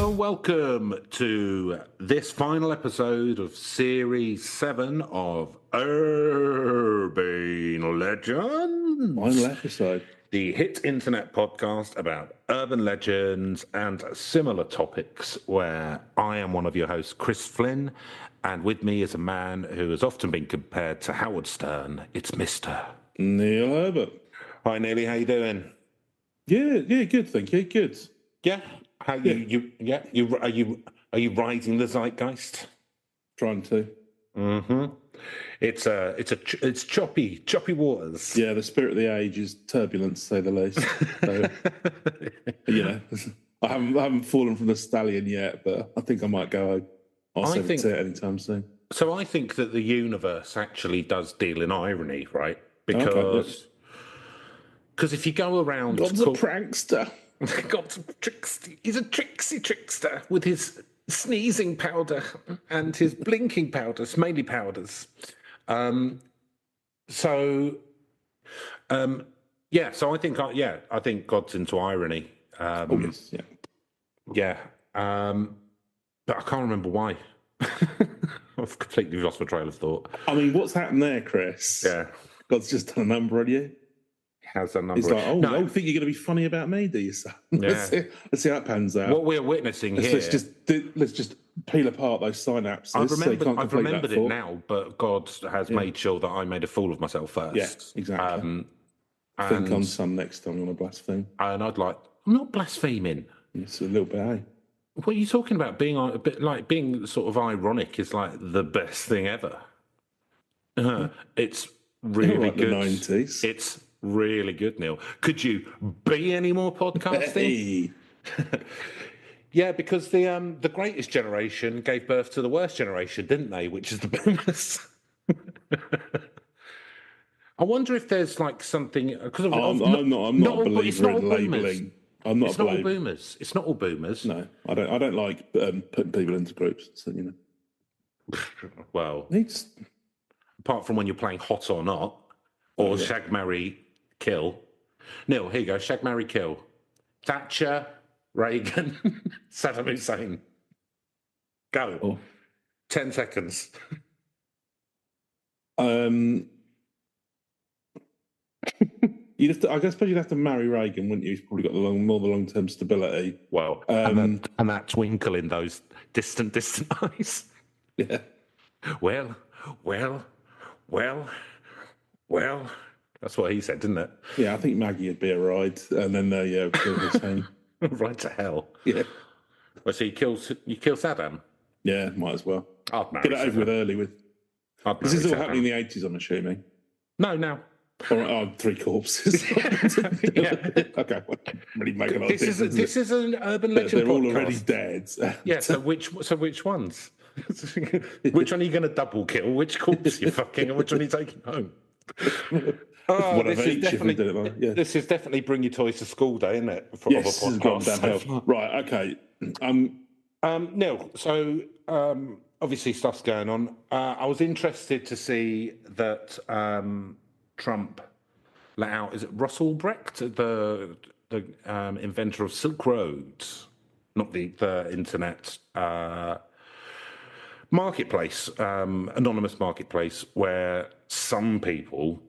Welcome to this final episode of Series 7 of Urban Legends. Final episode. The hit internet podcast about urban legends and similar topics, where I am one of your hosts, Chris Flynn, and with me is a man who has often been compared to Howard Stern. It's Mr. Neil Herbert. Hi, Neely. How you doing? Yeah, good, thank you. Good. Yeah. How are you riding the zeitgeist? Trying to. Mm-hmm. It's choppy waters. Yeah, the spirit of the age is turbulent, to say the least. So, I haven't fallen from the stallion yet, but I think I might go home. I'll save it anytime soon. So I think that the universe actually does deal in irony, right? Because if you go around... God's a prankster. God's a trickster. He's a trickster with his sneezing powder and his blinking powders, mainly powders. So I think God's into irony. Yes, yeah. But I can't remember why. I've completely lost my trail of thought. I mean, what's happened there, Chris? Yeah. God's just done a number on you. Has a number. He's like, I think you're going to be funny about me, do you, son? Yeah. Let's see how that pans out. What we're witnessing here. Let's just peel apart those synapses. I've remembered it now, but God has made sure that I made a fool of myself first. Yeah, exactly. Think on son next time you want to blaspheme. And I'm not blaspheming. It's a little bit, eh? What are you talking about? Being a bit like being sort of ironic is like the best thing ever. It's really good. The 90s. It's really good, Neil. Could you be any more podcasting? Yeah, because the greatest generation gave birth to the worst generation, didn't they? Which is the boomers. I wonder if there's like something because I'm not a believer in labelling. It's not all boomers. It's not all boomers. No, I don't like putting people into groups. So, you know. Well, apart from when you're playing Hot or Not or Shag, Marry, Kill. Neil, here you go. Shag, Marry, Kill. Thatcher, Reagan, Saddam Hussein. Go. Oh. 10 seconds. I suppose you'd have to marry Reagan, wouldn't you? He's probably got more the long-term stability. Well, and that twinkle in those distant eyes. Yeah. Well. That's what he said, didn't it? Yeah, I think Maggie would be a ride, and then kill Hussein. Right to hell. Yeah. Well, so you kill Saddam? Yeah, might as well. I'd marry Get it over with early with. This is all happening in the 80s, I'm assuming. No, now. Three corpses. Yeah. Okay, well, really make a lot this of difference. This is an urban legend They're all podcast. already dead. Yeah, so which ones? Which one are you going to double kill? Which corpse are you fucking, and which one are you taking home? This is definitely bring your toys to school day, isn't it? Yes, this has gone downhill. Right, okay. Neil, so obviously stuff's going on. I was interested to see that Trump let out, is it Russell Brecht, the inventor of Silk Road, not the internet marketplace, anonymous marketplace, where some people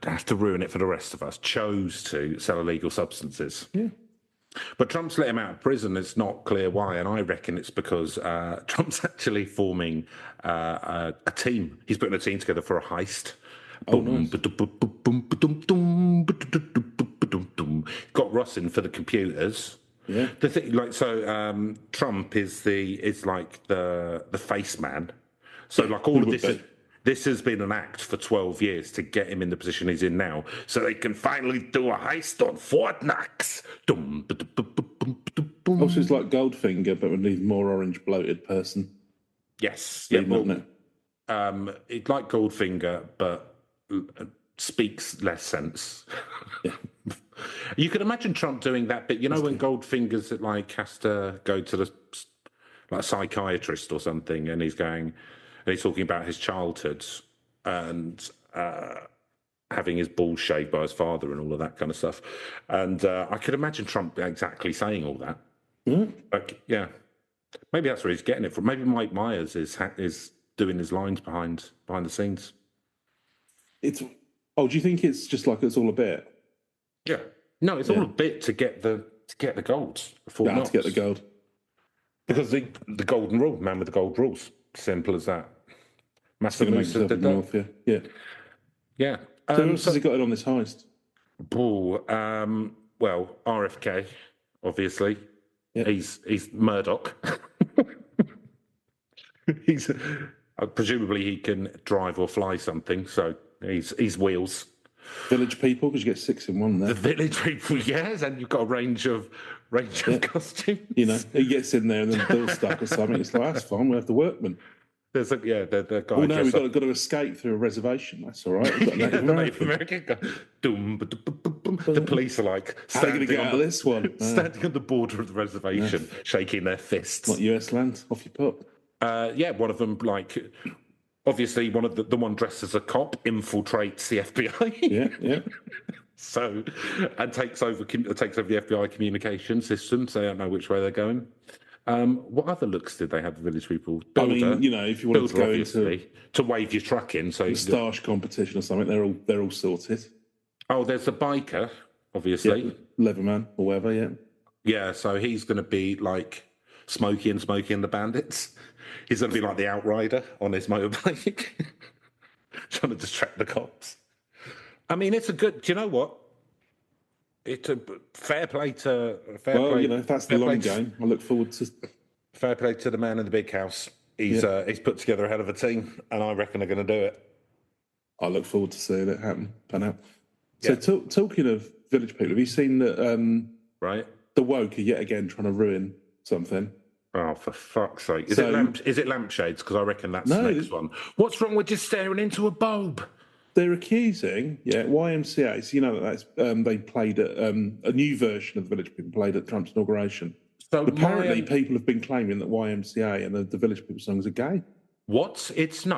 have to ruin it for the rest of us, chose to sell illegal substances. Yeah. But Trump's let him out of prison. It's not clear why, and I reckon it's because Trump's actually forming a team. He's putting a team together for a heist. Nice. Got Russ in for the computers. Yeah. The thing, Trump is like the face man. So like all of this. This has been an act for 12 years to get him in the position he's in now, so they can finally do a heist on Fort Knox. Also, it's like Goldfinger, but with an even more orange bloated person. Yes. It's like Goldfinger, but speaks less sense. Yeah. You could imagine Trump doing that bit. You know, when Goldfinger's has to go to the psychiatrist or something, and he's talking about his childhood and having his balls shaved by his father and all of that kind of stuff. And I could imagine Trump exactly saying all that. Like, yeah, maybe that's where he's getting it from. Maybe Mike Myers is doing his lines behind the scenes. Do you think it's just like it's all a bit? Yeah, no, it's all a bit to get the gold. To get the gold, because the golden rule, man with the gold rules, simple as that. Massive moves did that. North, yeah. So who else has he got in on this heist? Well, RFK, obviously. Yeah. He's Murdoch. He's presumably he can drive or fly something, so he's wheels. Village people, because you get 6 in one there. The village people, yes, and you've got a range of costumes. You know, he gets in there and then the door's stuck or something. It's like, that's fine, we have the workmen. There's the guy. Oh no, we've got to escape through a reservation. That's all right. We've got the Native American guy. The police are like, how are they going to get out of this one? Standing on the border of the reservation, shaking their fists. Not US land. Off you pop. One of them, like, obviously, one of the one dressed as a cop infiltrates the FBI. Yeah. So, and takes over the FBI communication system, so they don't know which way they're going. What other looks did they have, the village people? Builder, I mean, if you wanted to go into to wave your truck in, so moustache competition or something, they're all sorted. Oh, there's a biker, obviously, Leatherman or whatever, yeah. Yeah, so he's going to be like Smokey and the Bandits. He's going to be like the Outrider on his motorbike, trying to distract the cops. I mean, it's a good. Do you know what? It's a fair play to play. If that's the long game, I look forward to. Fair play to the man in the big house. He's put together a hell of a team, and I reckon they're going to do it. I look forward to seeing it pan out. So talking of village people, have you seen that? Right, the woke are yet again trying to ruin something. Oh, for fuck's sake! Is it lampshades? Because I reckon that's the next one. What's wrong with just staring into a bulb? They're accusing, YMCA. So that's they played at a new version of the Village People played at Trump's inauguration. So apparently, people have been claiming that YMCA and the Village People songs are gay. What? It's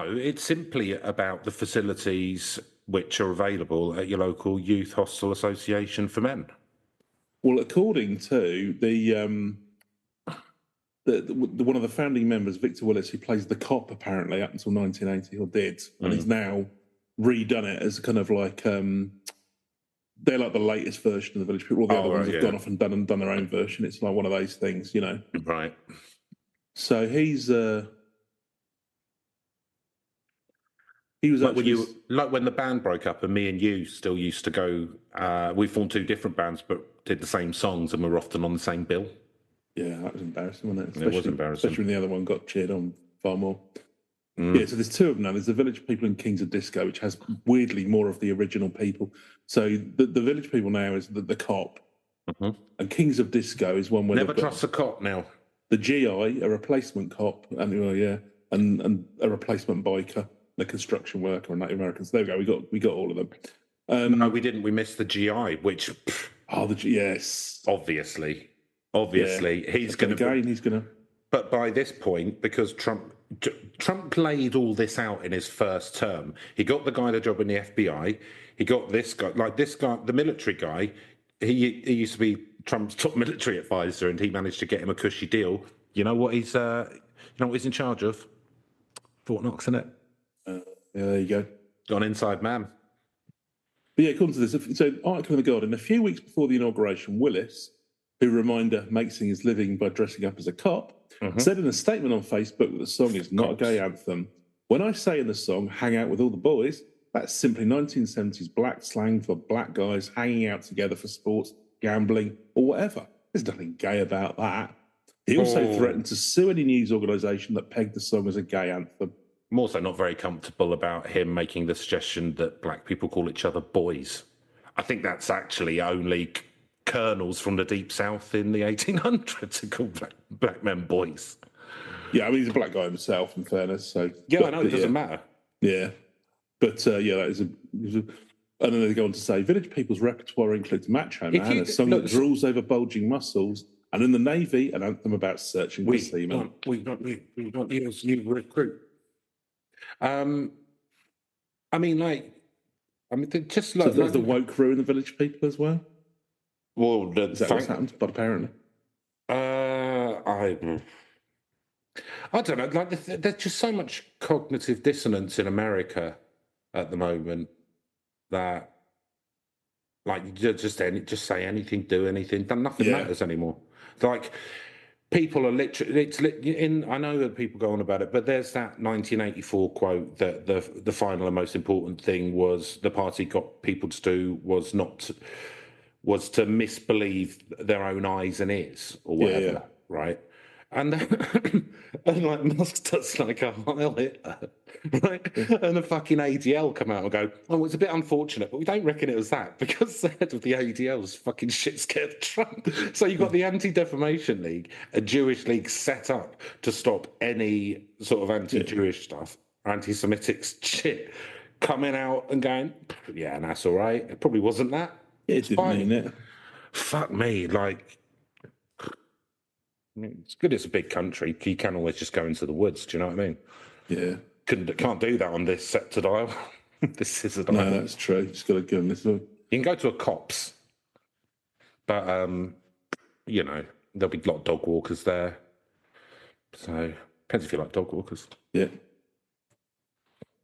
simply about the facilities which are available at your local youth hostel association for men. Well, according to the one of the founding members, Victor Willis, who plays the cop apparently up until 1980 or did, and he's now redone it as kind of like they're like the latest version of the Village People. All the other ones have gone off and done their own version. It's like one of those things, Right. So he was like when the band broke up, and me and you still used to go. We formed 2 different bands, but did the same songs, and we were often on the same bill. Yeah, that was embarrassing, wasn't it? It was embarrassing, especially when the other one got cheered on far more. Yeah, so there's 2 of them now. There's the Village People and Kings of Disco, which has weirdly more of the original people. So the Village People now is the cop, and Kings of Disco is one where never trust a cop now. The GI, a replacement cop, and a replacement biker, a construction worker, and Native Americans. So there we go. We got all of them. No, we didn't. We missed the GI, which yes, obviously, he's going to. But by this point, because Trump played all this out in his first term, he got the guy the job in the FBI. He got this guy, the military guy. He used to be Trump's top military advisor, and he managed to get him a cushy deal. You know what he's in charge of? Fort Knox, isn't it? There you go. Got an inside man. But yeah, according to this, so article in The Guardian, a few weeks before the inauguration, Willis, who, reminder, makes his living by dressing up as a cop, said in a statement on Facebook that the song is not a gay anthem. When I say in the song, hang out with all the boys, that's simply 1970s black slang for black guys hanging out together for sports, gambling, or whatever. There's nothing gay about that. He also threatened to sue any news organisation that pegged the song as a gay anthem. I'm also not very comfortable about him making the suggestion that black people call each other boys. I think that's actually only colonels from the deep south in the 1800s who called black men boys. Yeah, I mean, he's a black guy himself, in fairness. So I know, it doesn't matter. Yeah. But, that is and then they go on to say, Village People's repertoire includes Macho Man, a song that drools over bulging muscles, and in the Navy, an anthem about searching for seamen. We want you as you recruit. Just like... So the woke ruin the Village People as well? Well, is that what's happened? But apparently. I don't know. Like, there's just so much cognitive dissonance in America at the moment that, like, you just say anything, do anything, nothing matters anymore. Like, people are literally. I know that people go on about it, but there's that 1984 quote that the final and most important thing was the party got people to do was to misbelieve their own eyes and ears or whatever, right? And and like Musk does like a Heil Hitler, right? And the fucking ADL come out and go, oh, it's a bit unfortunate, but we don't reckon it was that because the head of the ADL was fucking shit scared of Trump. So you've got the Anti-Defamation League, a Jewish league set up to stop any sort of anti-Jewish stuff, anti-Semitic shit, coming out and going, yeah, and that's all right. It probably wasn't that. It didn't mean it. Fuck me, like, it's good it's a big country. You can always just go into the woods, do you know what I mean? Yeah. Can't do that on this sector dial. This is a dial. No, that's true. Just got to go and listen. You can go to a copse, but, you know, there'll be a lot of dog walkers there. So, depends if you like dog walkers. Yeah.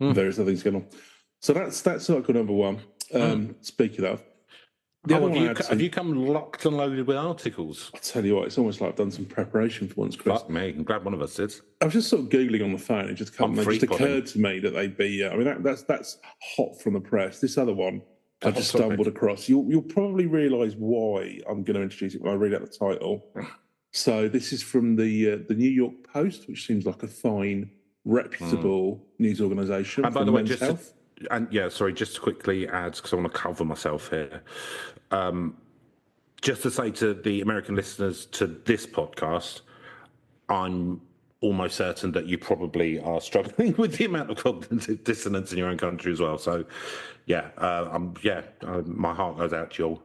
Various other things going on. So that's article number one. Speaking of, have you come locked and loaded with articles? I tell you what, it's almost like I've done some preparation for once, Chris. Fuck me, I'm glad one of us did. I was just sort of Googling on the phone. It just occurred to me that they'd be. I mean, that's hot from the press. This other one, I just stumbled across. You'll probably realise why I'm going to introduce it when I read out the title. So this is from the New York Post, which seems like a fine, reputable news organisation. And by the way, just to quickly add, because I want to cover myself here, just to say to the American listeners to this podcast, I'm almost certain that you probably are struggling with the amount of cognitive dissonance in your own country as well. So, my heart goes out to you all.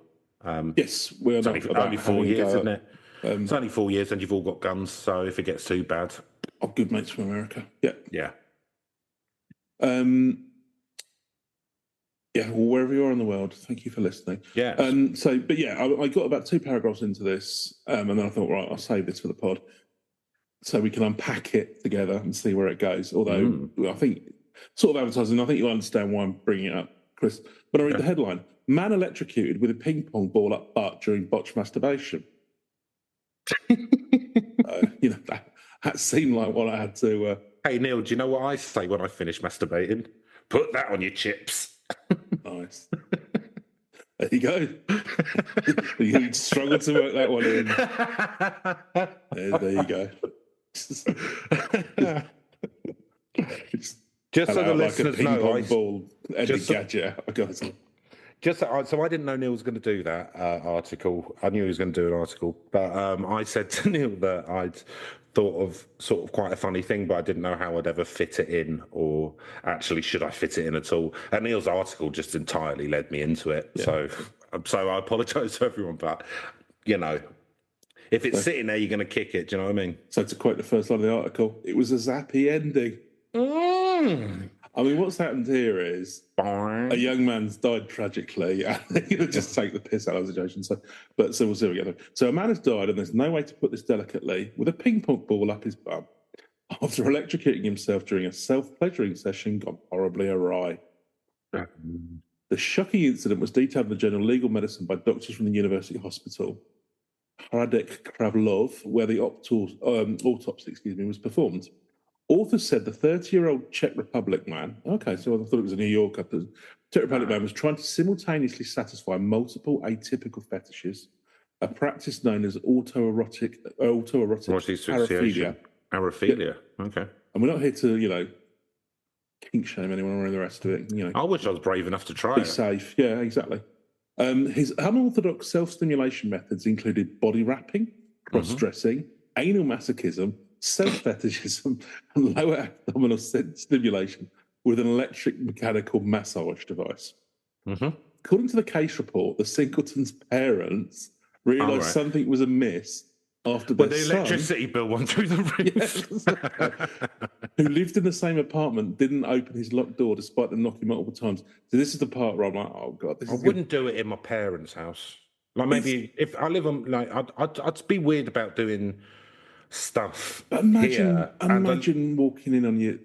Yes, we're it's only 4 years, isn't it? It's only 4 years, and you've all got guns. So if it gets too bad, good mates from America. Yeah. Yeah, well, wherever you are in the world, thank you for listening. Yeah. I got about 2 paragraphs into this, and then I thought, right, I'll save this for the pod so we can unpack it together and see where it goes. Although, I think, sort of advertising, I think you'll understand why I'm bringing it up, Chris. But I read the headline, man electrocuted with a ping pong ball up butt during botched masturbation. That seemed like what I had to... Hey, Neil, do you know what I say when I finish masturbating? Put that on your chips. Nice. There you go. You struggle to work that one in. There you go. Just so the listeners know, so I didn't know Neil was going to do that article. I knew he was going to do an article, but I said to Neil that I'd thought of sort of quite a funny thing, but I didn't know how I'd ever fit it in, or actually should I fit it in at all. And Neil's article just entirely led me into it. Yeah. So I apologise to everyone, but, you know, if it's sitting there, you're going to kick it. Do you know what I mean? So to quote the first line of the article, it was a zappy ending. I mean, what's happened here is a young man's died tragically. And they're going to just take the piss out of the situation. So we'll see what we get there. So a man has died, and there's no way to put this delicately, with a ping pong ball up his bum after electrocuting himself during a self-pleasuring session gone horribly awry. The shocking incident was detailed in the journal Legal Medicine by doctors from the University Hospital, Hradec Kravlov, where the autopsy was performed. Authors said the 30-year-old Czech Republic man, okay, so I thought it was a New Yorker, the Czech Republic man was trying to simultaneously satisfy multiple atypical fetishes, a practice known as autoerotic paraphilia. Paraphilia, okay. And we're not here to, kink shame anyone or the rest of it. I wish I was brave enough to try it. Be safe, yeah, exactly. His unorthodox self-stimulation methods included body wrapping, cross-dressing, anal masochism, self-fetishism, and lower abdominal stimulation with an electric mechanical massage device. According to the case report, the Singletons' parents realised something was amiss after their the electricity bill went through the roof. Who lived in the same apartment, didn't open his locked door despite them knocking multiple times. So this is the part where I'm like, oh God. I wouldn't do it in my parents' house. Like maybe if I live on, like, I'd be weird about doing stuff Imagine, here. And imagine walking in on you,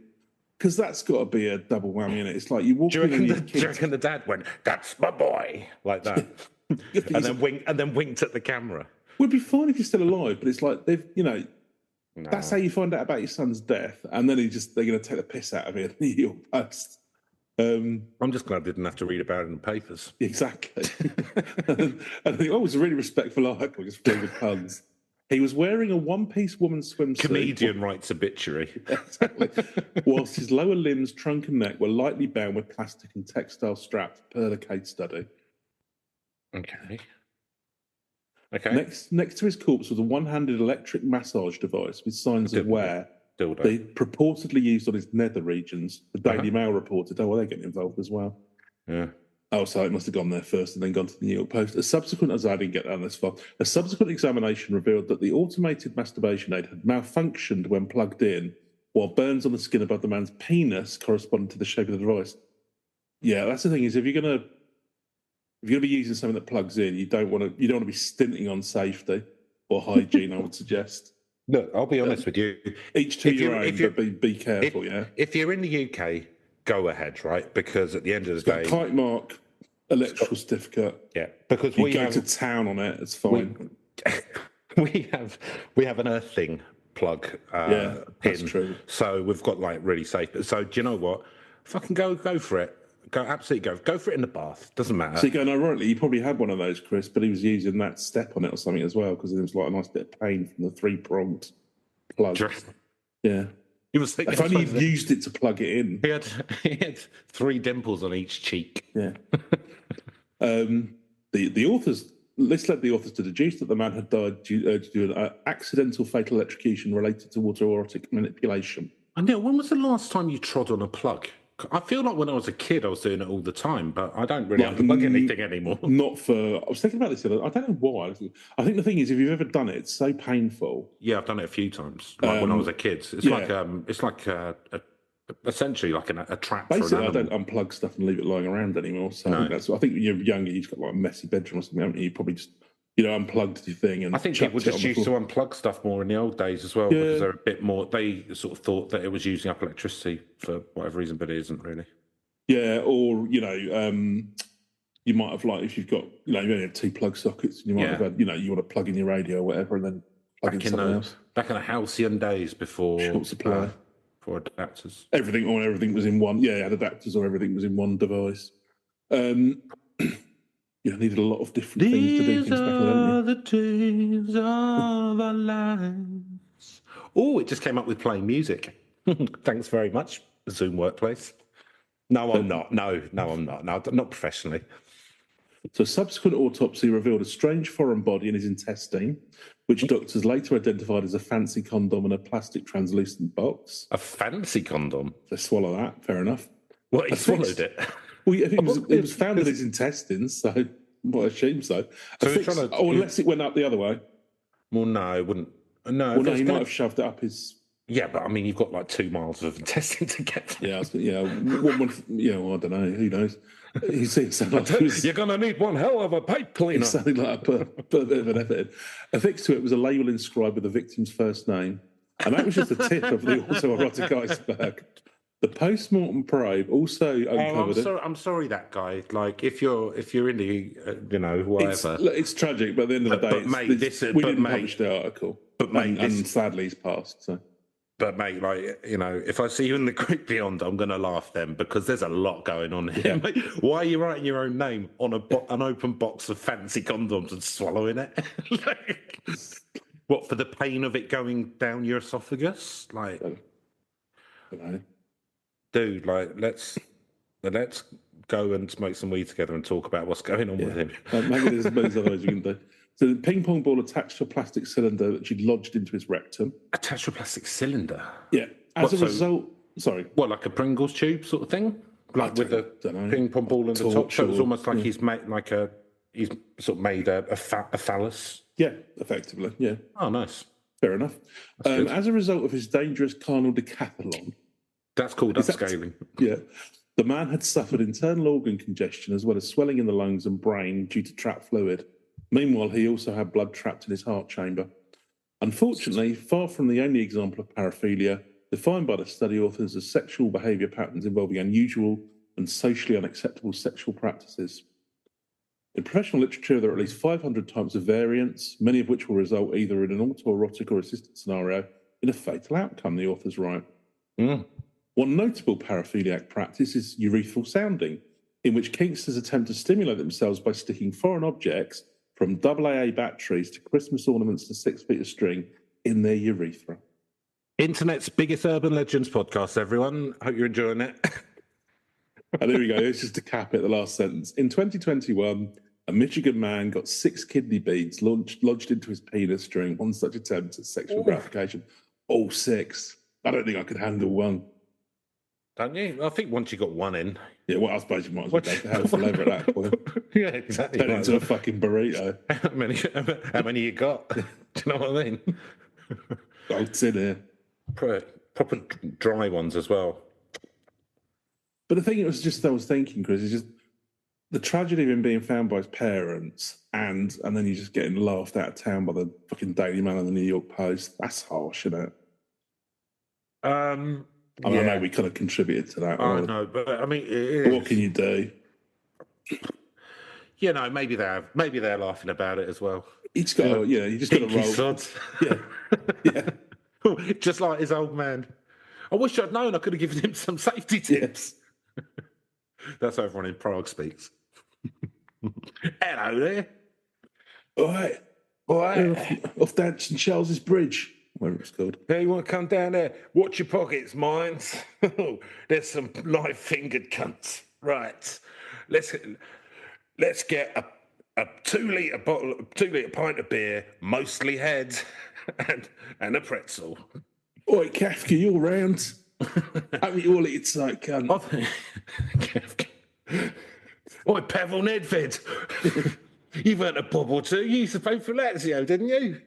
because that's got to be a double whammy in it. It's like you walk in on your do you kids. reckon the dad went, "That's my boy," like that, and then winked at the camera? Would be fine if you're still alive, but it's like they've, No. that's how you find out about your son's death, and then they're going to take the piss out of it in the New York Post. I'm just glad I didn't have to read about it in the papers. Exactly. And I think, it was a really respectful article, just filled with puns. He was wearing a one-piece woman's swimsuit. Comedian writes obituary. Exactly. Whilst his lower limbs, trunk and neck were lightly bound with plastic and textile straps per the case study. Okay. Next to his corpse was a one-handed electric massage device with signs of wear. Dildo. They purportedly used on his nether regions. The Daily Mail reported, they're getting involved as well. Yeah. Oh, so it must have gone there first and then gone to the New York Post. I didn't get down this far. A subsequent examination revealed that the automated masturbation aid had malfunctioned when plugged in, while burns on the skin above the man's penis corresponded to the shape of the device. Yeah, that's the thing, is if you're gonna be using something that plugs in, you don't want to be stinting on safety or hygiene, I would suggest. Look, I'll be honest with you. Each to your own, but be careful, If you're in the UK, go ahead, right? Because at the end of the day, kite mark, electrical certificate. Yeah, because we go to town on it. It's fine. We have an earthing plug. Yeah, that's pin, true. So we've got like really safe. So do you know what? Fucking go for it. Absolutely go for it in the bath. Doesn't matter. So going ironically, he probably had one of those, Chris, but he was using that step on it or something as well, because there was like a nice bit of pain from the 3-pronged plug. Yeah. If only he'd used it to plug it in. He had 3 dimples on each cheek. Yeah. The authors, this led the authors to deduce that the man had died due to an accidental fatal electrocution related to autoerotic manipulation. And Neil, when was the last time you trod on a plug? I feel like when I was a kid, I was doing it all the time, but I don't really unplug anything anymore. I was thinking about this the other day. I don't know why. I think the thing is, if you've ever done it, it's so painful. Yeah, I've done it a few times. Like when I was a kid, it's like essentially like a trap. Basically, I don't unplug stuff and leave it lying around anymore. So I think when you're younger, you've got like a messy bedroom or something, haven't you? You probably just unplugged your thing. And I think people just used to unplug stuff more in the old days as well, because they're a bit more. They sort of thought that it was using up electricity for whatever reason, but it isn't really. Yeah, or you might have, like, if you've got you only have 2 plug sockets, and you might have had you want to plug in your radio or whatever, and then plug in something else. Back in the halcyon days before short supply, for adapters, everything was in one. Yeah, had adapters, or everything was in one device. Needed a lot of different things to do things back then. These are the days of our lives. Oh, it just came up with playing music. Thanks very much, Zoom Workplace. No, I'm not. No, I'm not. No, not professionally. So subsequent autopsy revealed a strange foreign body in his intestine, which doctors later identified as a fancy condom in a plastic translucent box. A fancy condom? They swallow that, fair enough. What, he swallowed it? Well, I think it was found in his intestines, so I assume so. Unless it went up the other way. Well, no, it wouldn't. No, well, no, he might have shoved it up his. Yeah, but I mean, you've got like 2 miles of intestine to get to. Yeah, I don't know. Who knows? He sounded like you're going to need one hell of a pipe cleaner. It sounded like a bit of an effort. Affixed to it was a label inscribed with the victim's first name, and that was just the tip of the autoerotic iceberg. The post-mortem probe also uncovered. I'm sorry, that guy. Like, if you're in the, whatever. It's tragic, but at the end of the day, we didn't publish the article. But mate, and sadly, he's passed. So. But mate, if I see you in the group beyond, I'm going to laugh then, because there's a lot going on here. Yeah. Why are you writing your own name on an open box of fancy condoms and swallowing it? What, for the pain of it going down your esophagus? Like, I don't know. Dude, let's go and smoke some weed together and talk about what's going on with him. Maybe there's other ways we can do. So the ping pong ball attached to a plastic cylinder that she'd lodged into his rectum. Attached to a plastic cylinder? Yeah. As a result, sorry. What, like a Pringles tube sort of thing? Like with a ping pong ball in the top? So it was almost like he's made he's sort of made a phallus. Yeah, effectively. Yeah. Oh, nice. Fair enough. As a result of his dangerous carnal decathlon. That's called upscaling. Yeah. The man had suffered internal organ congestion as well as swelling in the lungs and brain due to trapped fluid. Meanwhile, he also had blood trapped in his heart chamber. Unfortunately, far from the only example of paraphilia, defined by the study authors as sexual behaviour patterns involving unusual and socially unacceptable sexual practices. In professional literature, there are at least 500 types of variants, many of which will result either in an autoerotic or assisted scenario in a fatal outcome, the authors write. One notable paraphiliac practice is urethral sounding, in which kinksters attempt to stimulate themselves by sticking foreign objects, from AA batteries to Christmas ornaments to 6 feet of string, in their urethra. Internet's biggest urban legends podcast, everyone. Hope you're enjoying it. And there we go. It's just to cap it, the last sentence. In 2021, a Michigan man got 6 kidney beads lodged into his penis during one such attempt at sexual gratification. All 6. I don't think I could handle one. Don't you? I think once you got one in. Yeah, well, I suppose you might as well go to hell for leather at that point. Yeah, exactly. Turn into a fucking burrito. How many you got? Do you know what I mean? Bolts in here. Proper dry ones as well. But the thing I was thinking, Chris, is just the tragedy of him being found by his parents and then you just getting laughed out of town by the fucking Daily Mail and the New York Post. That's harsh, isn't it? I know we kind of contributed to that. I know, but I mean, what can you do? You know, maybe they're laughing about it as well. It's got, you just got to roll. Sods. Yeah. Just like his old man. I wish I'd known. I could have given him some safety tips. Yeah. That's how everyone in Prague speaks. Hello there. All right. Off down St Charles's Bridge. Whatever it's called. Hey, you want to come down there? Watch your pockets, mines. There's some live-fingered cunts. Right. Let's get a 2-litre bottle, 2-litre pint of beer, mostly head, and a pretzel. Oi, Kafka, you all round? Have you all eaten tonight, cunt? Kafka. Oi, Pavel Nedved. You've earned a pop or two. You used to play for Lazio, didn't you?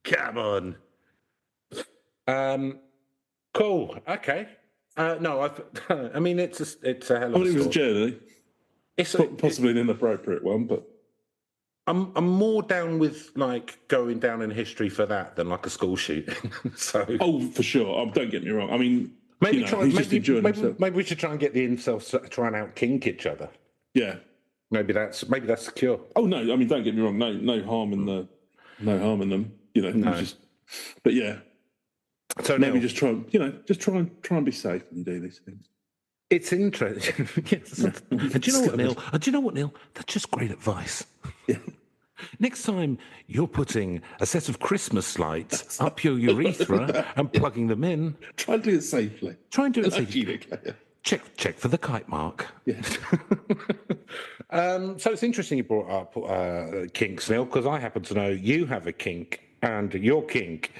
Come on. Cool. Okay. No, I mean it's a hell of a it was a journey. It's possibly an inappropriate one, but I'm more down with like going down in history for that than like a school shooting. So for sure. Don't get me wrong. I mean, maybe we should try and get the incels to try and out kink each other. Yeah. Maybe that's the cure. Oh no, I mean don't get me wrong. No harm in them. You know, no. But yeah. So maybe just try and be safe when you do these things. It's interesting. Yes. And do you know what, Neil? That's just great advice. Yeah. Next time you're putting a set of Christmas lights up your urethra and plugging them in, try and do it safely. Check for the kite mark. Yeah. So it's interesting you brought up kinks, Neil, because I happen to know you have a kink, and your kink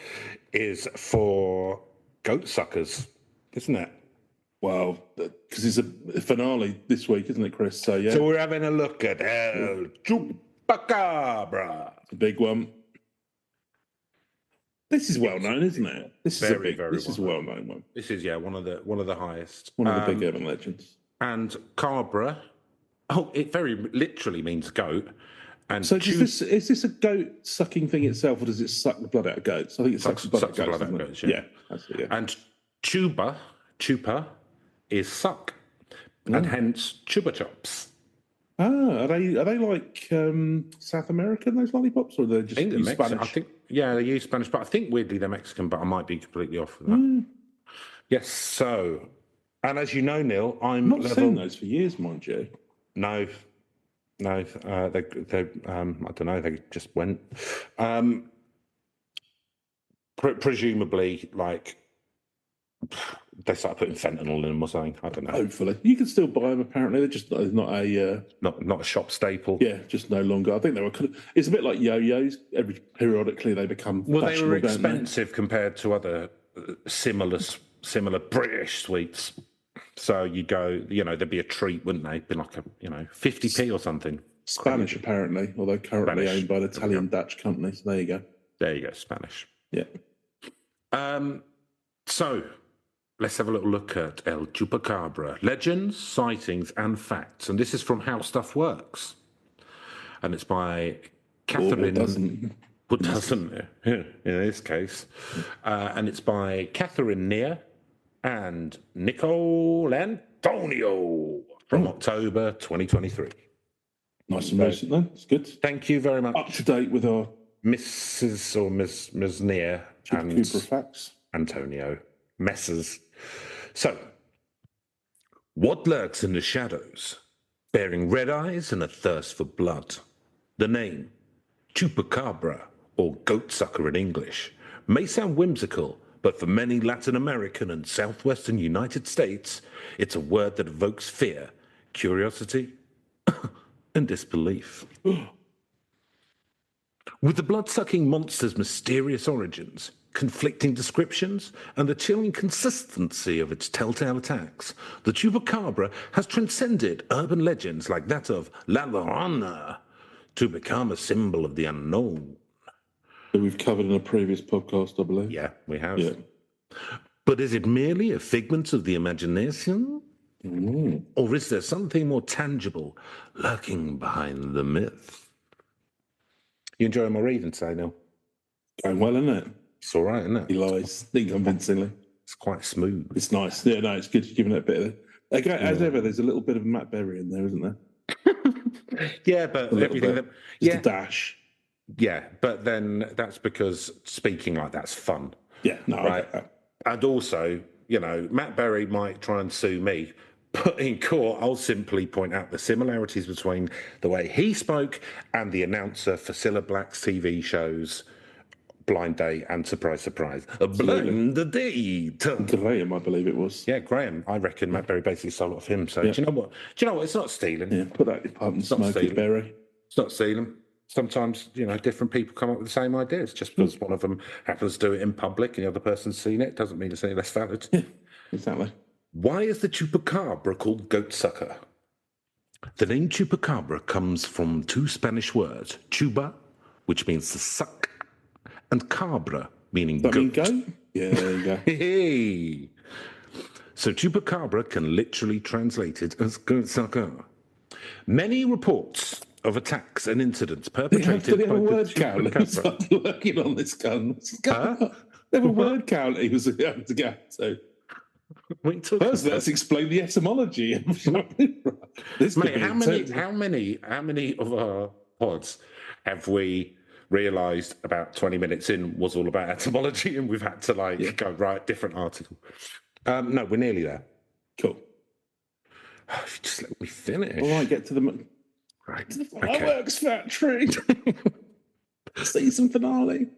is for goat suckers, isn't it? Well, because it's a finale this week, isn't it, Chris? So, yeah. So we're having a look at Chubacabra. The big one. This is well known, isn't it? This is a well-known one. This is one of the highest. One of the big urban legends. And Cabra, it very literally means goat. And so is this a goat sucking thing itself, or does it suck the blood out of goats? I think it sucks the blood out of goats. Yeah, that's it. Yeah. And Chupa is suck, and hence Chupa chops. Are they like South American, those lollipops, or they just use Spanish? I think they use Spanish, but I think weirdly they're Mexican, but I might be completely off with that. Yes, so, and as you know, Neil, I'm not seen those for years, mind you. No, they I don't know, they just went. Presumably, like, they started putting fentanyl in them or something. I don't know. Hopefully, you can still buy them. Apparently, they're just not a shop staple. Yeah, just no longer. I think they were. It's a bit like yo-yos. periodically they become. Well, they were expensive compared to other similar British sweets. So you go, there'd be a treat, wouldn't they? Be like a 50p or something. Spanish, apparently, although currently owned by an Italian-Dutch company. So there you go. There you go, Spanish. Yeah. So let's have a little look at El Chupacabra. Legends, sightings, and facts. And this is from How Stuff Works. And it's by Catherine... but doesn't it? Yeah, in this case. And it's by Catherine Neer and Nicole Antonio from October 2023. Nice and recent, then. It's good. Thank you very much. Up to date with our Mrs. or Ms. Neer and Chubacabra facts. Antonio. Messrs. So, what lurks in the shadows, bearing red eyes and a thirst for blood? The name, Chupacabra, or goatsucker in English, may sound whimsical, but for many Latin American and southwestern United States, it's a word that evokes fear, curiosity, and disbelief. With the blood-sucking monster's mysterious origins, conflicting descriptions, and the chilling consistency of its telltale attacks, the Chupacabra has transcended urban legends like that of La Llorona to become a symbol of the unknown. That we've covered in a previous podcast, I believe. Yeah, we have. Yeah. But is it merely a figment of the imagination? Or is there something more tangible lurking behind the myth? You enjoying my reading today, Neil? Going well, isn't it? It's all right, isn't it? He lies, convincingly. It's quite smooth. It's nice. Yeah, no, it's good. You're giving it a bit of... Okay, as ever, there's a little bit of Matt Berry in there, isn't there? Yeah, but everything that... Just a dash. Yeah, but then that's because speaking like that's fun. Yeah, no, right? And also, you know, Matt Berry might try and sue me, but in court, I'll simply point out the similarities between the way he spoke and the announcer for Cilla Black's TV shows Blind Date and Surprise, Surprise. Blind Date. Graham, I believe it was. Yeah, Graham. I reckon Matt Berry basically stole it off him. So do you know what? It's not stealing. Yeah, put that in your pub and smoke it, Berry. It's not stealing. Sometimes, you know, different people come up with the same ideas. Just because one of them happens to do it in public and the other person's seen it doesn't mean it's any less valid. Yeah, exactly. Why is the Chupacabra called goatsucker? The name Chupacabra comes from two Spanish words, chuba, which means to suck, and cabra, meaning goat. Mean goat? Yeah, there you go. Hey. So Chupacabra can literally translate it as goatsucker. Many reports of attacks and incidents perpetrated by the Chupacabra. Working on this gun. They have a word count he was going to go to. First, let's explain the etymology. This Mate, how many of our pods have we realised about 20 minutes in was all about etymology and we've had to go write different article? No, we're nearly there. Cool. If you just let me finish. All right, get to the fireworks factory. Season finale.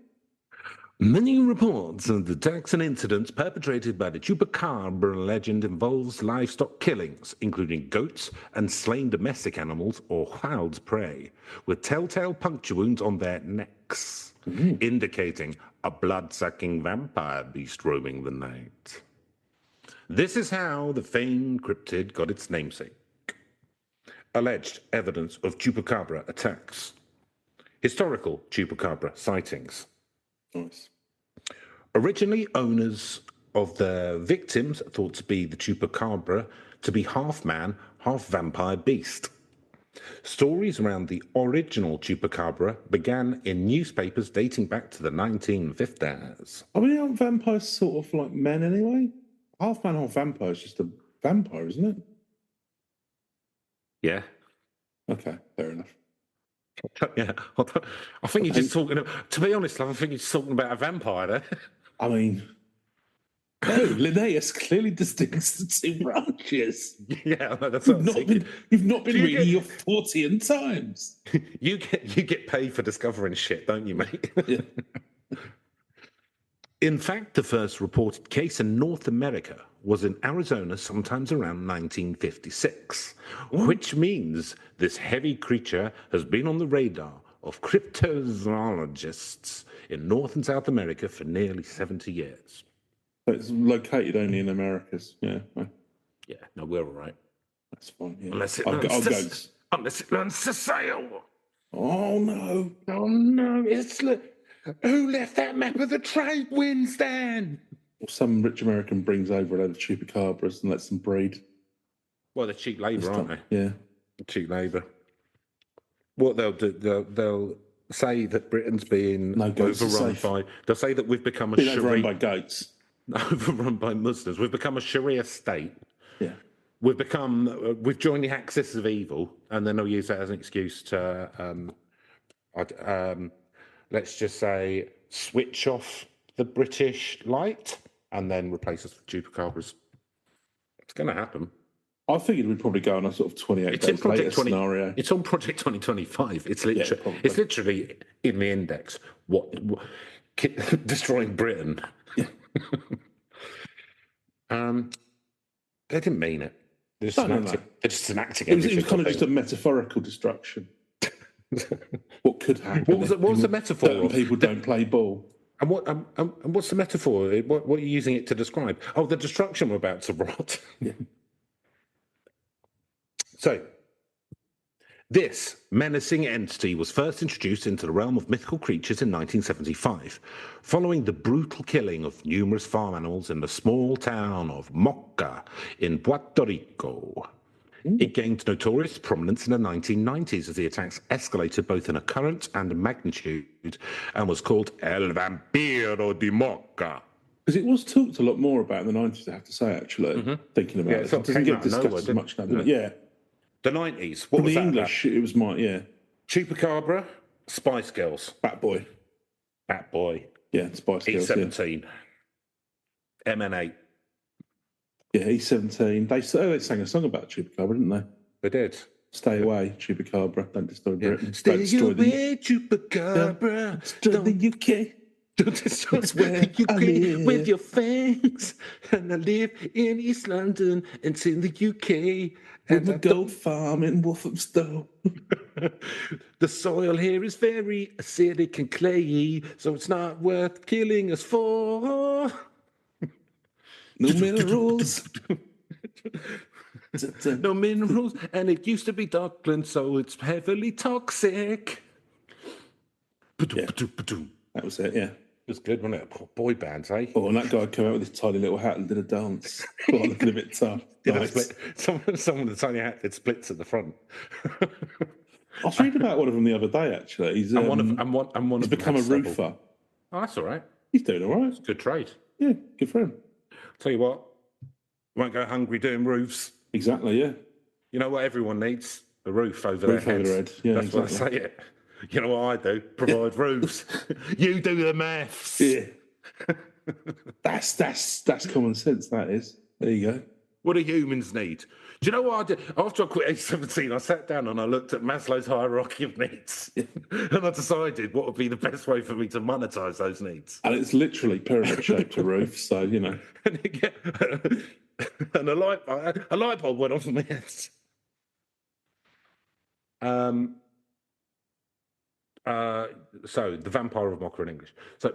Many reports of the attacks and incidents perpetrated by the Chupacabra legend involves livestock killings, including goats and slain domestic animals or wild prey, with telltale puncture wounds on their necks, indicating a blood-sucking vampire beast roaming the night. This is how the famed cryptid got its namesake. Alleged evidence of Chupacabra attacks. Historical Chupacabra sightings. Nice. Originally, owners of the victims thought to be the Chupacabra to be half man, half vampire beast. Stories around the original Chupacabra began in newspapers dating back to the 1950s. I mean, aren't vampires sort of like men anyway? Half man, half vampire is just a vampire, isn't it? Yeah. Okay, fair enough. Yeah, I think you're just talking. To be honest, I think you're just talking about a vampire there. I mean, no, Linnaeus clearly distincts the two branches. Yeah, that's what you've not been reading your Fortean times. You get paid for discovering shit, don't you, mate? Yeah. In fact, the first reported case in North America was in Arizona sometimes around 1956, which means this heavy creature has been on the radar of cryptozoologists in North and South America for nearly 70 years. So it's located only in Americas, yeah. Yeah, no, we're all right. That's fine, yeah. Unless it learns to sail. Oh, no. Oh, no, who left that map of the trade winds then? Some rich American brings over a load of chupacabras and lets them breed. Well, they're cheap labour, aren't they? Yeah. Cheap labour. What they'll do, they'll say that Britain's being overrun by. They'll say that we've become a overrun by goats, overrun by Muslims. We've become a Sharia state. Yeah, we've joined the axis of evil, and then they'll use that as an excuse to, let's just say, switch off the British light and then replace us with Chupacabras. It's going to happen. I figured we'd probably go on a sort of 28 days later scenario. It's on Project 2025. It's literally in the index. What destroying Britain? Yeah. They didn't mean it. They're just enacting it. It was kind of just a metaphorical destruction. What could happen? What was the metaphor? Certain people don't play ball. And what's the metaphor? What are you using it to describe? Oh, the destruction we're about to rot. Yeah. So, this menacing entity was first introduced into the realm of mythical creatures in 1975, following the brutal killing of numerous farm animals in the small town of Moca in Puerto Rico. It gained notorious prominence in the 1990s as the attacks escalated both in occurrence and magnitude, and was called El Vampiro de Moca. Because it was talked a lot more about in the 90s, I have to say, actually, thinking about it. It doesn't get discussed as much now, does it? Yeah. The 90s. What was that English, about? It was Chupacabra, Spice Girls. Bat Boy. Yeah, Spice Girls. E17. MN8. Yeah, E17. They sang a song about Chupacabra, didn't they? They did. Stay away, Chupacabra. Don't destroy Britain. Stay away, Chupacabra. Destroy the UK. Don't destroy the UK with your fangs. And I live in East London. It's in the UK. With the gold farm in Walthamstow. The soil here is very acidic and clayey, so it's not worth killing us for. No minerals. No minerals, and it used to be Dockland, so it's heavily toxic. Yeah. That was it, yeah. It was good, wasn't it? Boy bands, eh? Oh, and that guy came out with his tiny little hat and did a dance. Oh, looking a bit tough. Nice. Someone with a tiny hat that splits at the front. I was reading about one of them the other day, actually. He's become a roofer. Oh, that's all right. He's doing all right. It's a good trade. Yeah, good for him. Tell you what, won't go hungry doing roofs. Exactly, yeah. You know what everyone needs? A roof over their heads. Over their head. Yeah, that's exactly why I say it. You know what I do? Provide roofs. You do the maths. Yeah. That's common sense, that is. There you go. What do humans need? Do you know what I did? After I quit age 17, I sat down and I looked at Maslow's hierarchy of needs. And I decided what would be the best way for me to monetize those needs. And it's literally pyramid-shaped a roof, so, you know. And a light bulb went off in my head. So, the Vampire of Mocha in English. So,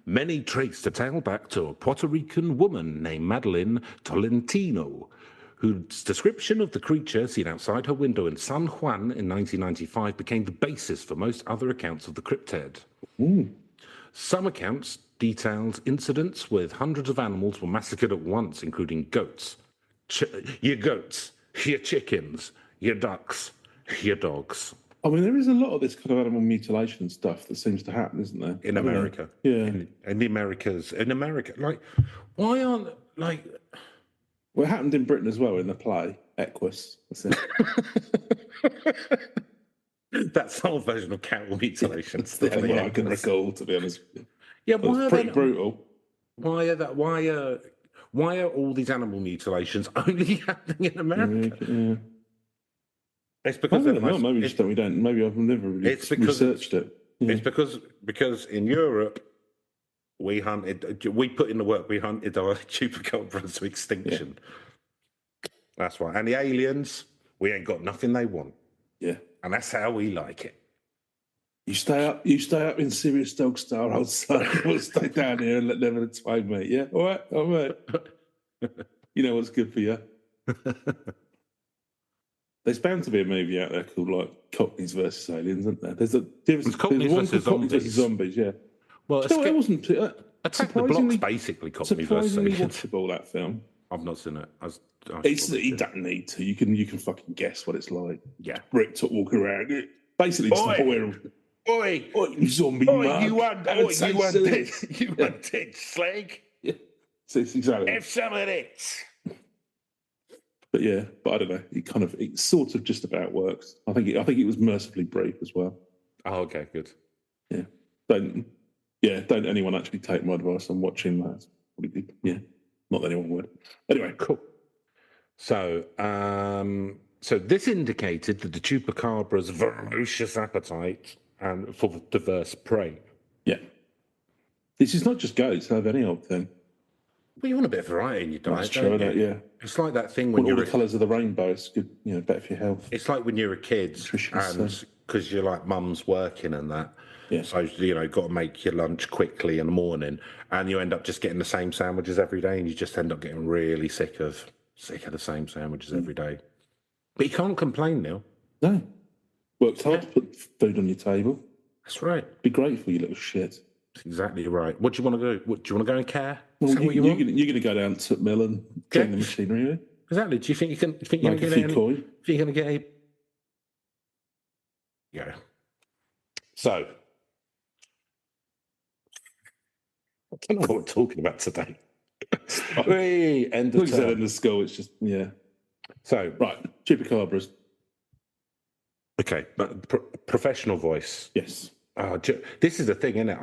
many trace the tale back to a Puerto Rican woman named Madeline Tolentino, whose description of the creature seen outside her window in San Juan in 1995 became the basis for most other accounts of the cryptid. Some accounts detailed incidents with hundreds of animals were massacred at once, including goats, your goats, your chickens, your ducks, your dogs. I mean, there is a lot of this kind of animal mutilation stuff that seems to happen, isn't there? In America. Yeah. In the Americas. In America. Like, why aren't, like... Well, it happened in Britain as well in the play, Equus. That's it. That's the whole version of cattle mutilation. That's the only one I can recall, to be honest with you. Yeah, why it's pretty brutal. Why are all these animal mutilations only happening in America? Yeah. It's because maybe we don't. Maybe I've never really researched it. Yeah. It's because in Europe we put in the work. We hunted our chupacabras to extinction. Yeah. That's why. And the aliens, we ain't got nothing they want. Yeah, and that's how we like it. You stay up in serious dog style, old son. We'll stay down here and let them explain, mate. Yeah, all right. You know what's good for you. There's bound to be a movie out there called like Cockneys versus Aliens, isn't there? There's Cockneys versus Zombies. Yeah. Well, it wasn't. Attack the Block's basically Cockneys versus Aliens. Surprisingly watchable, that film. I've not seen it. You don't need to. You can fucking guess what it's like. Yeah. Rick walking around. Basically, just a boy Oi, Oi, you zombie oi, mug. you undead slag. Yeah, so it's exactly. Have some of it. But I don't know. It sort of just about works. I think it was mercifully brief as well. Oh, okay, good. Yeah. Don't anyone actually take my advice on watching that. Yeah. Not that anyone would. Anyway. Cool. So, so this indicated that the Chupacabra's ferocious appetite and for diverse prey. Yeah. This is not just goats, have any old thing. Well, you want a bit of variety in your diet, don't you? Yeah. It's like that thing when all the colours of the rainbow. It's good, better for your health. It's like when you're a kid, and because you're like mum's working and that. Yeah. So got to make your lunch quickly in the morning, and you end up just getting the same sandwiches every day, and you just end up getting really sick of the same sandwiches every day. But you can't complain, Neil. No. Worked hard to put food on your table. That's right. Be grateful, you little shit. That's exactly right. What do you want to do? Do you want to go and care? Well, you're going to go down to mill and clean the machinery, really? Exactly. Do you think you can? Think you're going to get a? Yeah. So, I don't know what we're talking about today. End of term. End of school. It's just So right, Chupacabras. Okay, but professional voice. Yes. This is the thing, isn't it?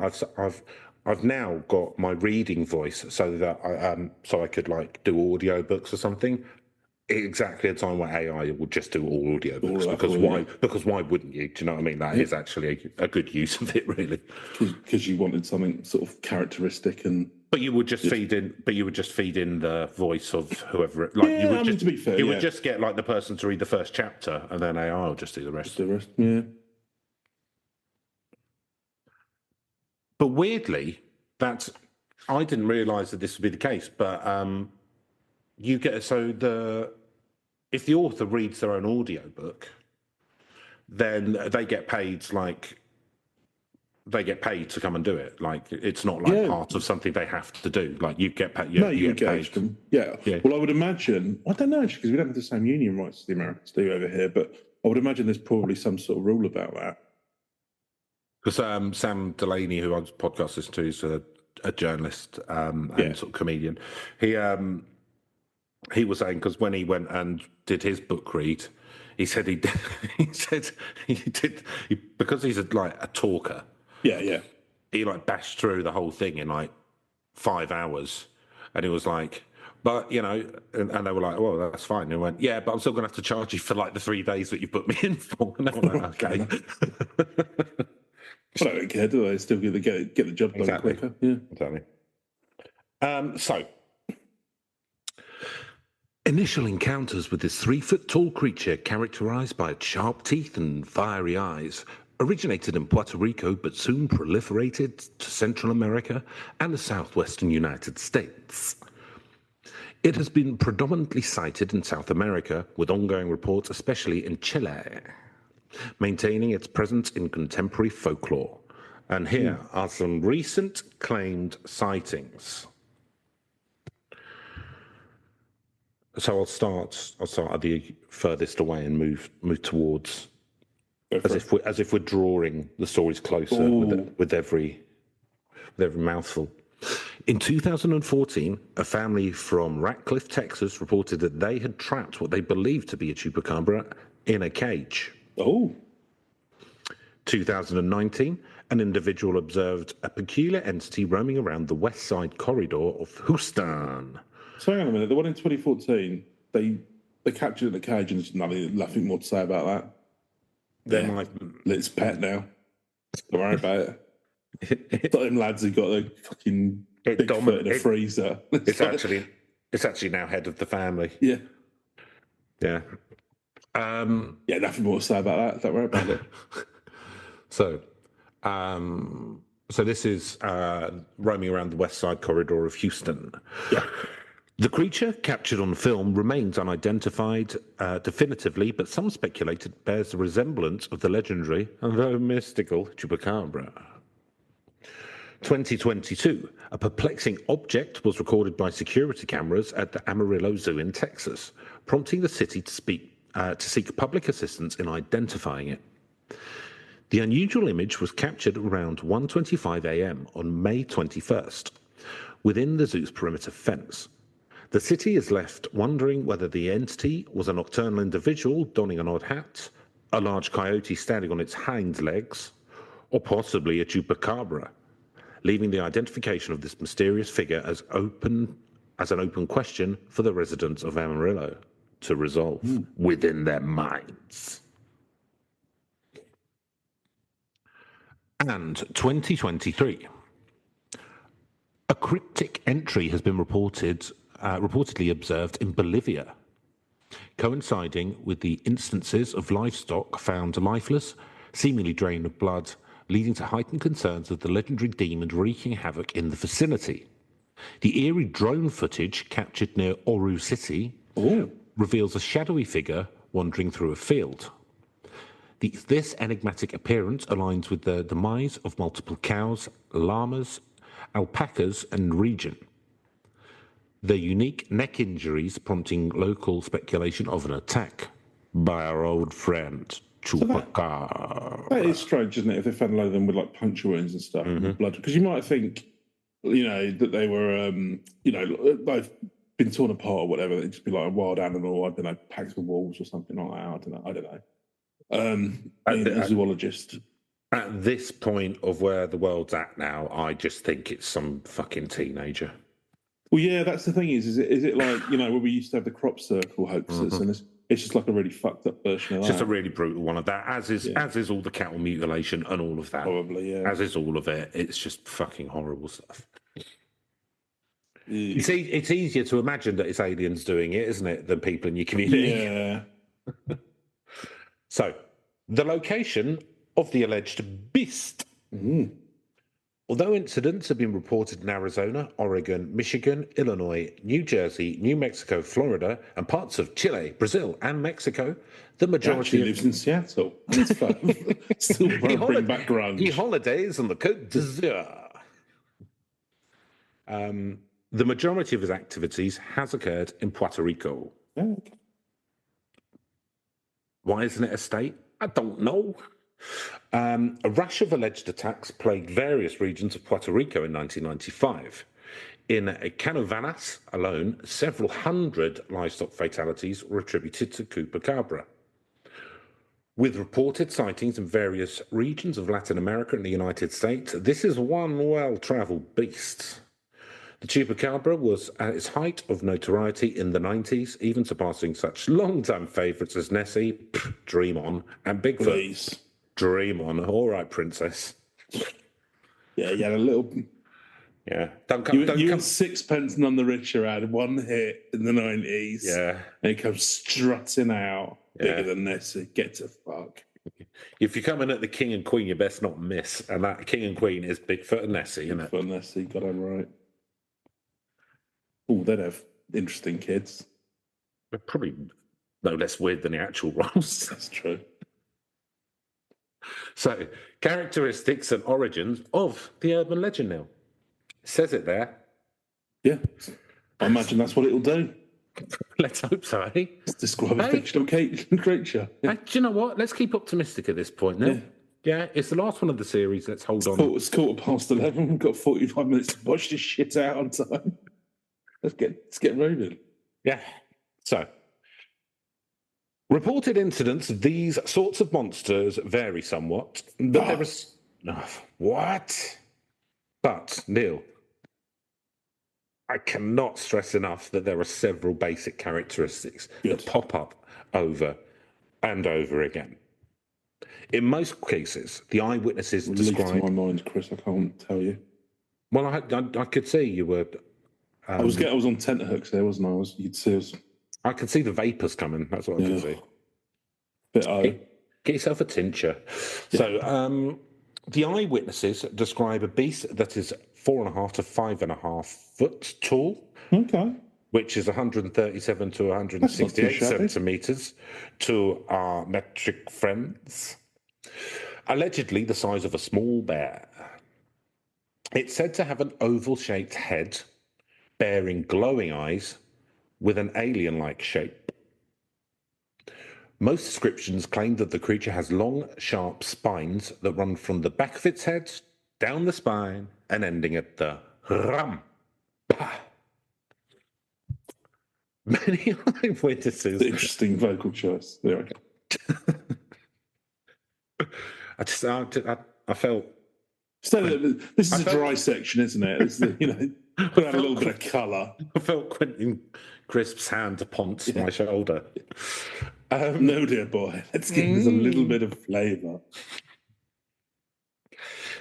I've now got my reading voice so that I could like do audiobooks or something. Exactly a time where AI would just do all audiobooks because why wouldn't you? Do you know what I mean? That is actually a good use of it, really. Because you wanted something sort of characteristic and. But you would just feed in. But you would just feed in the voice of whoever. To be fair, you would just get like the person to read the first chapter, and then AI will just do the rest. Yeah. But weirdly, I didn't realise that this would be the case. But you get if the author reads their own audiobook, then they get paid to come and do it. Like it's not like part of something they have to do. Like you get paid. You engage them. Yeah. Well, I would imagine. I don't know actually because we don't have the same union rights as the Americans do over here. But I would imagine there's probably some sort of rule about that. Because Sam Delaney, who I was podcast listening to, is a journalist and sort of comedian. He was saying because when he went and did his book read, he said he did because he's a talker. Yeah. He bashed through the whole thing in 5 hours, and he was like, but and they were like, well, that's fine. And he went, yeah, but I'm still going to have to charge you for the 3 days that you put me in for. And they were like, okay. I don't care, do they? Still get the job done quicker. Yeah, exactly. So, initial encounters with this 3-foot-tall creature characterized by its sharp teeth and fiery eyes originated in Puerto Rico but soon proliferated to Central America and the southwestern United States. It has been predominantly sighted in South America, with ongoing reports especially in Chile, maintaining its presence in contemporary folklore. And here are some recent claimed sightings. So I'll start at the furthest away and move towards as if we're drawing the stories closer with every mouthful. In 2014, a family from Ratcliffe, Texas, reported that they had trapped what they believed to be a chupacabra in a cage. 2019, an individual observed a peculiar entity roaming around the west side corridor of Houston. So hang on a minute. The one in 2014, they captured it in the cage and there's nothing more to say about that. It's pet now. Don't worry about it. Got them lads who got the fucking Bigfoot in a freezer. It's actually now head of the family. Yeah. Yeah. Nothing more to say about that. Don't worry about it. So this is roaming around the west side corridor of Houston. Yeah. The creature captured on film remains unidentified definitively, but some speculate it bears the resemblance of the legendary, although mystical, Chubacabra. 2022, a perplexing object was recorded by security cameras at the Amarillo Zoo in Texas, prompting the city to seek public assistance in identifying it. The unusual image was captured around 1:25 a.m. on May 21st, within the zoo's perimeter fence. The city is left wondering whether the entity was a nocturnal individual donning an odd hat, a large coyote standing on its hind legs, or possibly a Chubacabra, leaving the identification of this mysterious figure as an open question for the residents of Amarillo to resolve within their minds. And 2023. A cryptic entry has been reportedly observed in Bolivia, coinciding with the instances of livestock found lifeless, seemingly drained of blood, leading to heightened concerns of the legendary demon wreaking havoc in the vicinity. The eerie drone footage captured near Oru City reveals a shadowy figure wandering through a field. This enigmatic appearance aligns with the demise of multiple cows, llamas, alpacas, and region. The unique neck injuries prompting local speculation of an attack by our old friend, Chubacabra. That is strange, isn't it? If they found a load of them with like puncture wounds and stuff, and blood, because you might think, that they were, they've been torn apart or whatever. They'd just be like a wild animal. I don't know, packed with wolves or something like that. I don't know. A zoologist. At this point of where the world's at now, I just think it's some fucking teenager. Well, yeah, that's the thing. Is it like when we used to have the crop circle hoaxes, and it's just like a really fucked up version of that. Just a really brutal one of that, as is all the cattle mutilation and all of that. Probably, yeah. As is all of it. It's just fucking horrible stuff. You see, it's easier to imagine that it's aliens doing it, isn't it, than people in your community? Yeah. So, the location of the alleged beast. Although incidents have been reported in Arizona, Oregon, Michigan, Illinois, New Jersey, New Mexico, Florida, and parts of Chile, Brazil, and Mexico, the majority lives in Seattle. That's fun. Still bring back grunge. He holidays on the Côte d'Azur. The majority of his activities has occurred in Puerto Rico. Okay. Why isn't it a state? I don't know. A rash of alleged attacks plagued various regions of Puerto Rico in 1995. In Canovanas alone, several hundred livestock fatalities were attributed to Chupacabra. With reported sightings in various regions of Latin America and the United States, this is one well-travelled beast. The Chupacabra was at its height of notoriety in the 90s, even surpassing such long-time favourites as Nessie, Dream On, and Bigfoot. Please. Dream On. All right, princess. Yeah, you had a little... Yeah. Don't come... Sixpence None the Richer had one hit in the 90s. Yeah. And he comes strutting out bigger than Nessie. Get to fuck. If you're coming at the king and queen, you best not miss. And that king and queen is Bigfoot and Nessie, isn't it? Bigfoot and Nessie, got him right. Oh, they'd have interesting kids. They're probably no less weird than the actual roles. That's true. So, characteristics and origins of the urban legend now. It says it there. Yeah. I imagine that's what it'll do. Let's hope so, eh? Let's describe a fictional creature. Yeah. Do you know what? Let's keep optimistic at this point now. Yeah, it's the last one of the series. Let's hold on. It's 11:15. We've got 45 minutes to wash this shit out on time. Let's get moving. Yeah. So, reported incidents of these sorts of monsters vary somewhat, but there is what? But Neil, I cannot stress enough that there are several basic characteristics that pop up over and over again. In most cases, the eyewitnesses describe. To my mind, Chris, I can't tell you. Well, I could see you were. I was on tenterhooks there, wasn't I? You'd see us. I could see the vapours coming. That's what I could see. Get yourself a tincture. Yeah. So, the eyewitnesses describe a beast that is 4.5 to 5.5 foot tall. Okay. Which is 137 to 168 centimetres to our metric friends. Allegedly the size of a small bear. It's said to have an oval-shaped head, bearing glowing eyes with an alien-like shape. Most descriptions claim that the creature has long, sharp spines that run from the back of its head, down the spine, and ending at the ram. Bah. Many eyewitnesses. Interesting vocal choice. There we go. I felt. So this is a dry section, isn't it? This is, put out a little bit of colour. I felt Quentin Crisp's hand upon my shoulder. No, dear boy. Let's give this a little bit of flavour.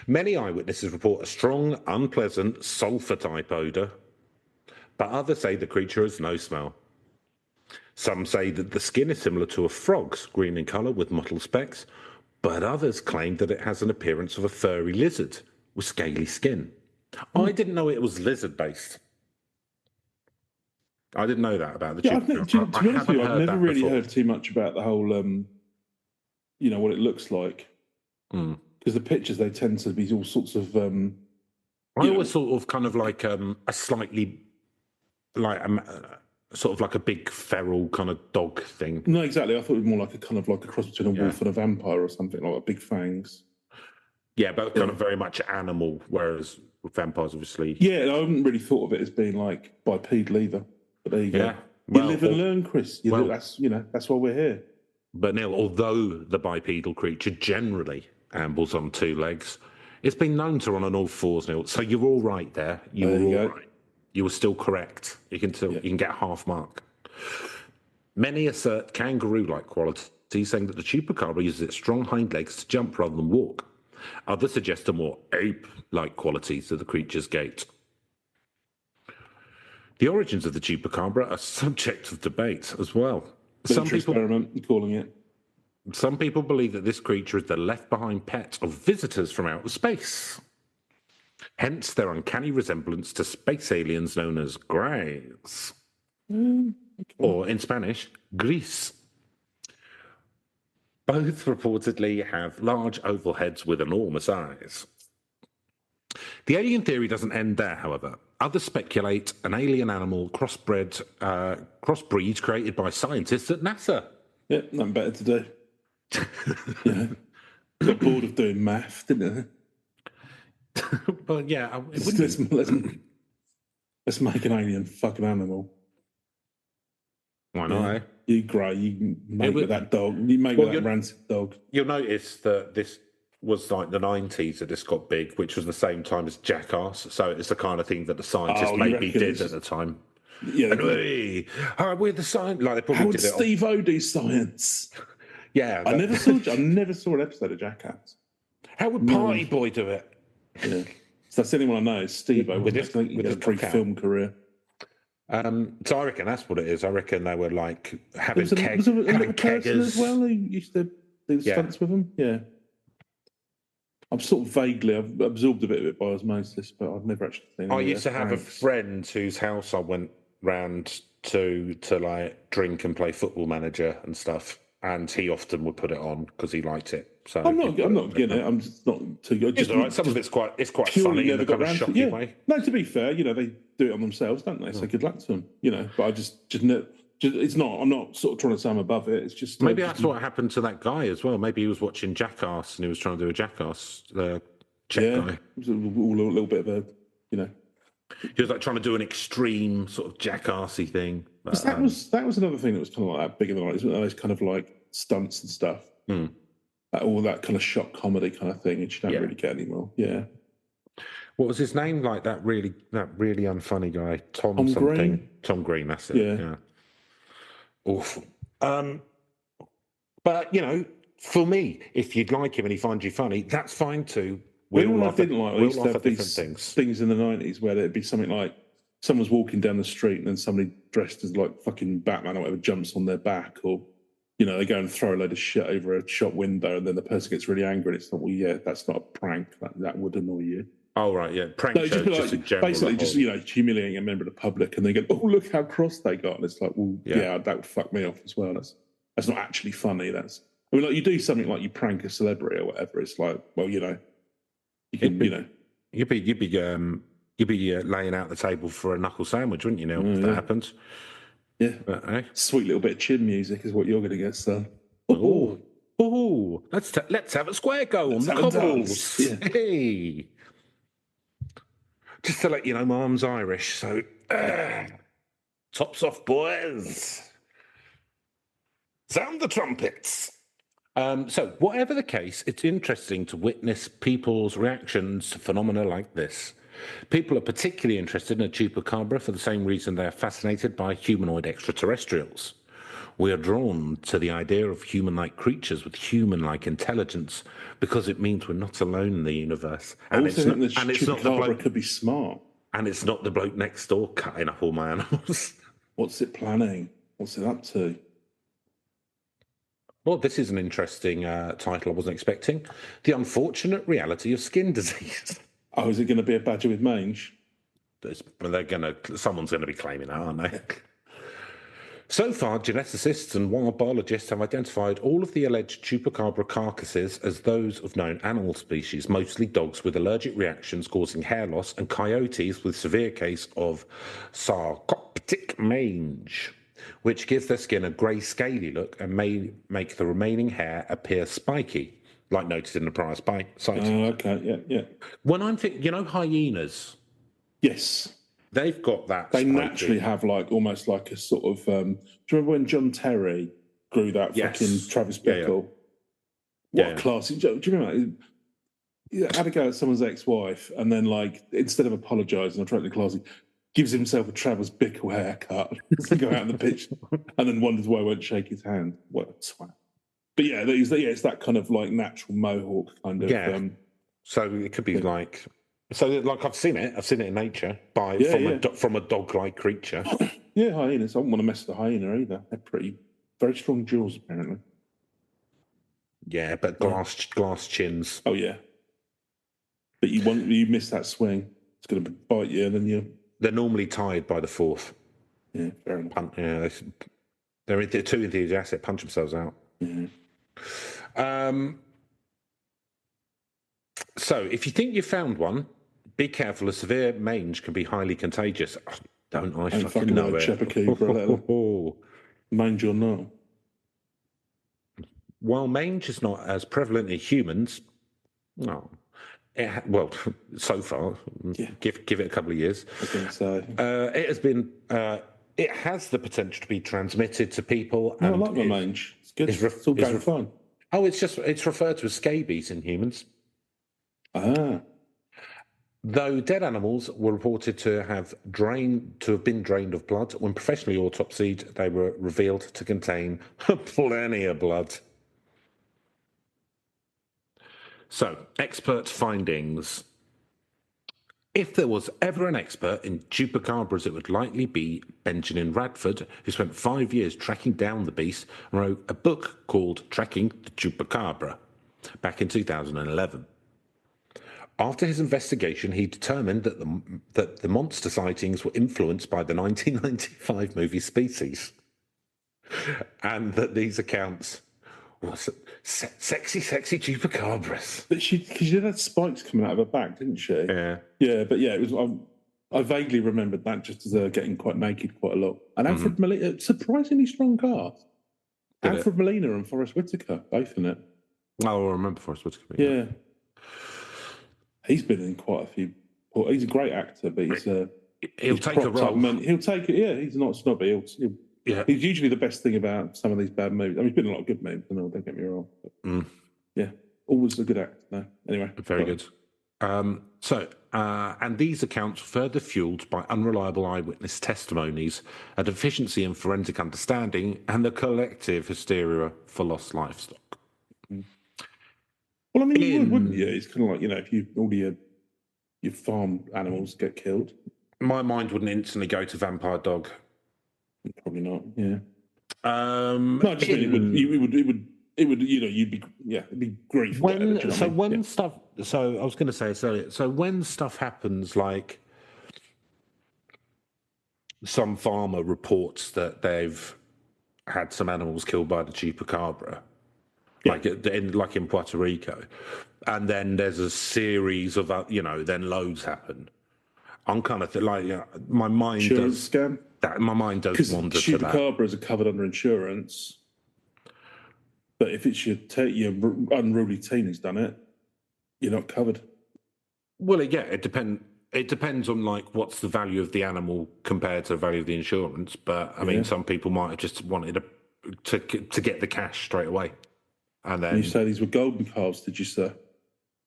Many eyewitnesses report a strong, unpleasant, sulphur-type odour, but others say the creature has no smell. Some say that the skin is similar to a frog's, green in colour with mottled specks, but others claim that it has an appearance of a furry lizard with scaly skin. I didn't know it was lizard-based. I didn't know that about the Chupacabra. To be honest with you, I've never really heard too much about the whole, what it looks like. Because the pictures, they tend to be all sorts of... I always thought of kind of like a slightly... sort of like a big feral kind of dog thing. No, exactly. I thought it was more like a kind of like a cross between a wolf and a vampire or something, like big fangs. Yeah, but kind of very much animal, whereas vampires obviously... Yeah, I haven't really thought of it as being like bipedal either. But there you go. Well, you live and learn, Chris. That's why we're here. But Neil, although the bipedal creature generally ambles on two legs, it's been known to run on all fours, Neil. So you're all right there. You were all right. You were still correct. You can get a half mark. Many assert kangaroo-like qualities, saying that the Chupacabra uses its strong hind legs to jump rather than walk. Others suggest a more ape-like quality to the creature's gait. The origins of the Chupacabra are subject of debate as well. Experiment, you're calling it. Some people believe that this creature is the left-behind pet of visitors from outer space. Hence their uncanny resemblance to space aliens known as greys. Or in Spanish, gris. Both reportedly have large oval heads with enormous eyes. The alien theory doesn't end there, however. Others speculate an alien animal crossbreed created by scientists at NASA. Yeah, nothing better to do. Got bored of doing math, didn't they? But yeah, let's make an alien fucking animal. Why not? You make with that dog. You make with that rancid dog. You'll notice that this was like the 90s that this got big, which was the same time as Jackass. So it's the kind of thing that the scientists maybe did at the time. Yeah, and we're the science. Like they probably how would did it Steve-O do science? Yeah, I never saw an episode of Jackass. How would Party Boy do it? Yeah, so that's the only one I know is Steve-O with his pre-film career. So I reckon that's what it is. I reckon they were like having was a person as well who used to do stunts with them. Yeah, I've sort of vaguely I've absorbed a bit of it by osmosis, but I've never actually seen. I used to have a friend whose house I went round to like drink and play Football Manager and stuff, and he often would put it on because he liked it. So I'm not getting it. I'm just not too good. It's all right. Some of it's quite funny in a kind of shocking way. No, to be fair, they do it on themselves, don't they? So good luck to them, But I just it's not. I'm not sort of trying to say I'm above it. It's just maybe that's what happened to that guy as well. Maybe he was watching Jackass and he was trying to do a Jackass guy. It was a little bit of a, He was like trying to do an extreme sort of Jackassy thing. But, that was another thing that was kind of like that big in the night. Those kind of like stunts and stuff. All that kind of shock comedy kind of thing, which you don't really get anymore. Yeah. What was his name? Like that really unfunny guy, Tom something. Green? Tom Green. That's it. Yeah. Awful. But for me, if you'd like him and he finds you funny, that's fine too. I didn't like. I used to have these things in the 90s where there'd be something like someone's walking down the street and then somebody dressed as like fucking Batman or whatever jumps on their back, or they go and throw a load of shit over a shop window, and then the person gets really angry. And it's like, well, yeah, that's not a prank. That would annoy you. Oh right, yeah, prank show. Basically, just humiliating a member of the public, and they go, "Oh, look how cross they got," and it's like, well, yeah, that would fuck me off as well. That's not actually funny. Like you do something like you prank a celebrity or whatever. It's like, well, you can, you'd be laying out the table for a knuckle sandwich, wouldn't you? If that happens. Yeah, sweet little bit of chin music is what you're going to get, son. Oh, oh, let's have a square go on the cobbles. Yeah. Hey, just to let you know, my mum's Irish, so tops off, boys. Sound the trumpets. So, whatever the case, it's interesting to witness people's reactions to phenomena like this. People are particularly interested in a Chupacabra for the same reason they are fascinated by humanoid extraterrestrials. We are drawn to the idea of human-like creatures with human-like intelligence because it means we're not alone in the universe. I also think the Chupacabra could be smart. And it's not the bloke next door cutting up all my animals. What's it planning? What's it up to? Well, this is an interesting title I wasn't expecting. The Unfortunate Reality of Skin Disease. Oh, is it going to be a badger with mange? Someone's going to be claiming that, aren't they? So far, geneticists and wild biologists have identified all of the alleged Chupacabra carcasses as those of known animal species, mostly dogs with allergic reactions causing hair loss and coyotes with severe case of sarcoptic mange, which gives their skin a grey scaly look and may make the remaining hair appear spiky, like noted in the prior site. Okay, yeah. When I'm thinking, hyenas. Yes. They've got that. They naturally have almost like a sort of. Do you remember when John Terry grew that fucking Travis Bickle? What a classy. Do you remember? He had a go at someone's ex-wife, and then instead of apologising or trying to be classy, gives himself a Travis Bickle haircut to go out on the pitch, and then wonders why I won't shake his hand. What a twat! But it's that kind of natural mohawk kind of. Yeah. So it could be like. So, I've seen it in nature from a dog-like creature. Yeah, hyenas. I wouldn't want to mess with a hyena either. They're very strong jaws, apparently. Yeah, but glass chins. Oh yeah. But you miss that swing, it's going to bite you, and then They're normally tied by the fourth. Yeah, fair enough. They're too enthusiastic. Punch themselves out. Mm-hmm. So, if you think you found one, be careful. A severe mange can be highly contagious. Oh, don't I fucking know it? Chupacabra, mange or no? While mange is not as prevalent in humans, so far, give it a couple of years. I think so. It has been. It has the potential to be transmitted to people. I like the mange. It's good. It's all going fine. Oh, it's referred to as scabies in humans. Ah. Though dead animals were reported to have been drained of blood, when professionally autopsied, they were revealed to contain plenty of blood. So, expert findings. If there was ever an expert in chupacabras, it would likely be Benjamin Radford, who spent 5 years tracking down the beast and wrote a book called Tracking the Chupacabra back in 2011. After his investigation, he determined that the monster sightings were influenced by the 1995 movie Species, and that these accounts were sexy chupacabras. But she had spikes coming out of her back, didn't she? Yeah. Yeah, but it was. I vaguely remembered that just as her getting quite naked quite a lot. And Alfred Molina, surprisingly strong cast. Alfred Molina and Forrest Whitaker, both in it. Oh, I remember Forrest Whitaker. Yeah. He's been in quite a few. He's a great actor, but he'll take a role. He'll take it. Yeah, he's not snobby. He's usually the best thing about some of these bad movies. I mean, he's been in a lot of good movies. Don't get me wrong. But, yeah, always a good actor. No, anyway, very good. And these accounts were further fueled by unreliable eyewitness testimonies, a deficiency in forensic understanding, and the collective hysteria for lost livestock. Well, I mean, you would, wouldn't you? It's kind of like, if all your farm animals get killed. My mind wouldn't instantly go to vampire dog. Probably not. Yeah. No, just it would. You'd be. Yeah, it'd be grief. So I was going to say. So when stuff happens, like some farmer reports that they've had some animals killed by the chupacabra. Like in Puerto Rico, and then there's a series of then loads happen. I'm kind of my mind insurance scam. My mind does wander to that. Chupacabras are covered under insurance. But if it's your unruly teen who's done it, you're not covered. Well, yeah, it depends on like what's the value of the animal compared to the value of the insurance. But I mean, some people might have just wanted to get the cash straight away, and then you say these were golden calves, did you, sir?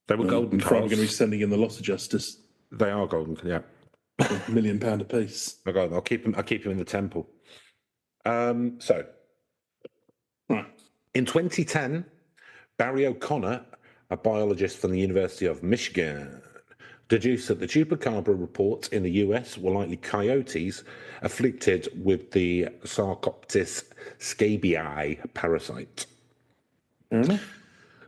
They were golden calves. We're going to be sending in the loss adjusters. They are golden, yeah. £1 million a piece. I'll keep them in the temple. So, right. In 2010, Barry O'Connor, a biologist from the University of Michigan, deduced that the Chupacabra reports in the US were likely coyotes afflicted with the Sarcoptes scabiei parasite. Fair enough.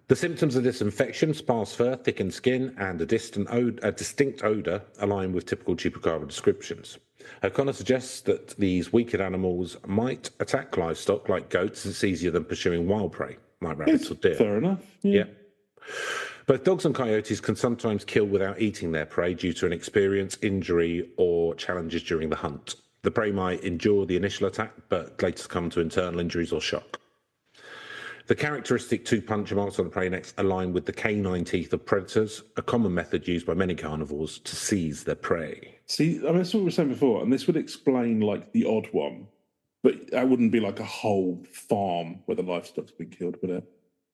The symptoms of this infection, sparse fur, thickened skin, and a distinct odour align with typical Chupacabra descriptions. O'Connor suggests that these weakened animals might attack livestock like goats as it's easier than pursuing wild prey, like rabbits or deer. Fair enough. Yeah. Both dogs and coyotes can sometimes kill without eating their prey due to an experience, injury, or challenges during the hunt. The prey might endure the initial attack, but later succumb to internal injuries or shock. The characteristic two puncture marks on the prey necks align with the canine teeth of predators, a common method used by many carnivores to seize their prey. See, I mean, that's what we were saying before, and this would explain like the odd one, but that wouldn't be like a whole farm where the livestock's been killed, would it?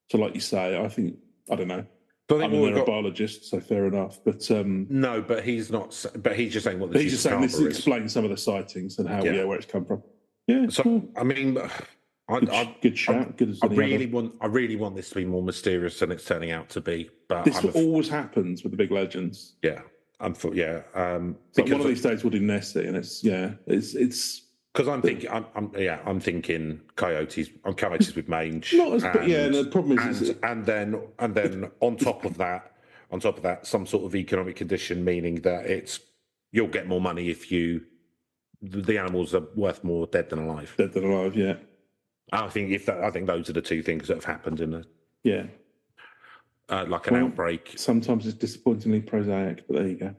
So, like you say, I don't know. I mean, they're a biologist, so fair enough. But no, but he's not. But he's just saying what the he's just saying this explains some of the sightings and how where it's come from. Yeah. So cool. I mean. Good shout. I really want this to be more mysterious than it's turning out to be. But this always happens with the big legends. Yeah, because one of these days we'll do Nessie, and it's because I'm thinking coyotes. Coyotes with mange. Not as, and the problem is, and then on top of that, some sort of economic condition, meaning that you'll get more money if the animals are worth more dead than alive. Dead than alive, yeah. I think those are the two things that have happened in like an outbreak. Sometimes it's disappointingly prosaic, but there you go.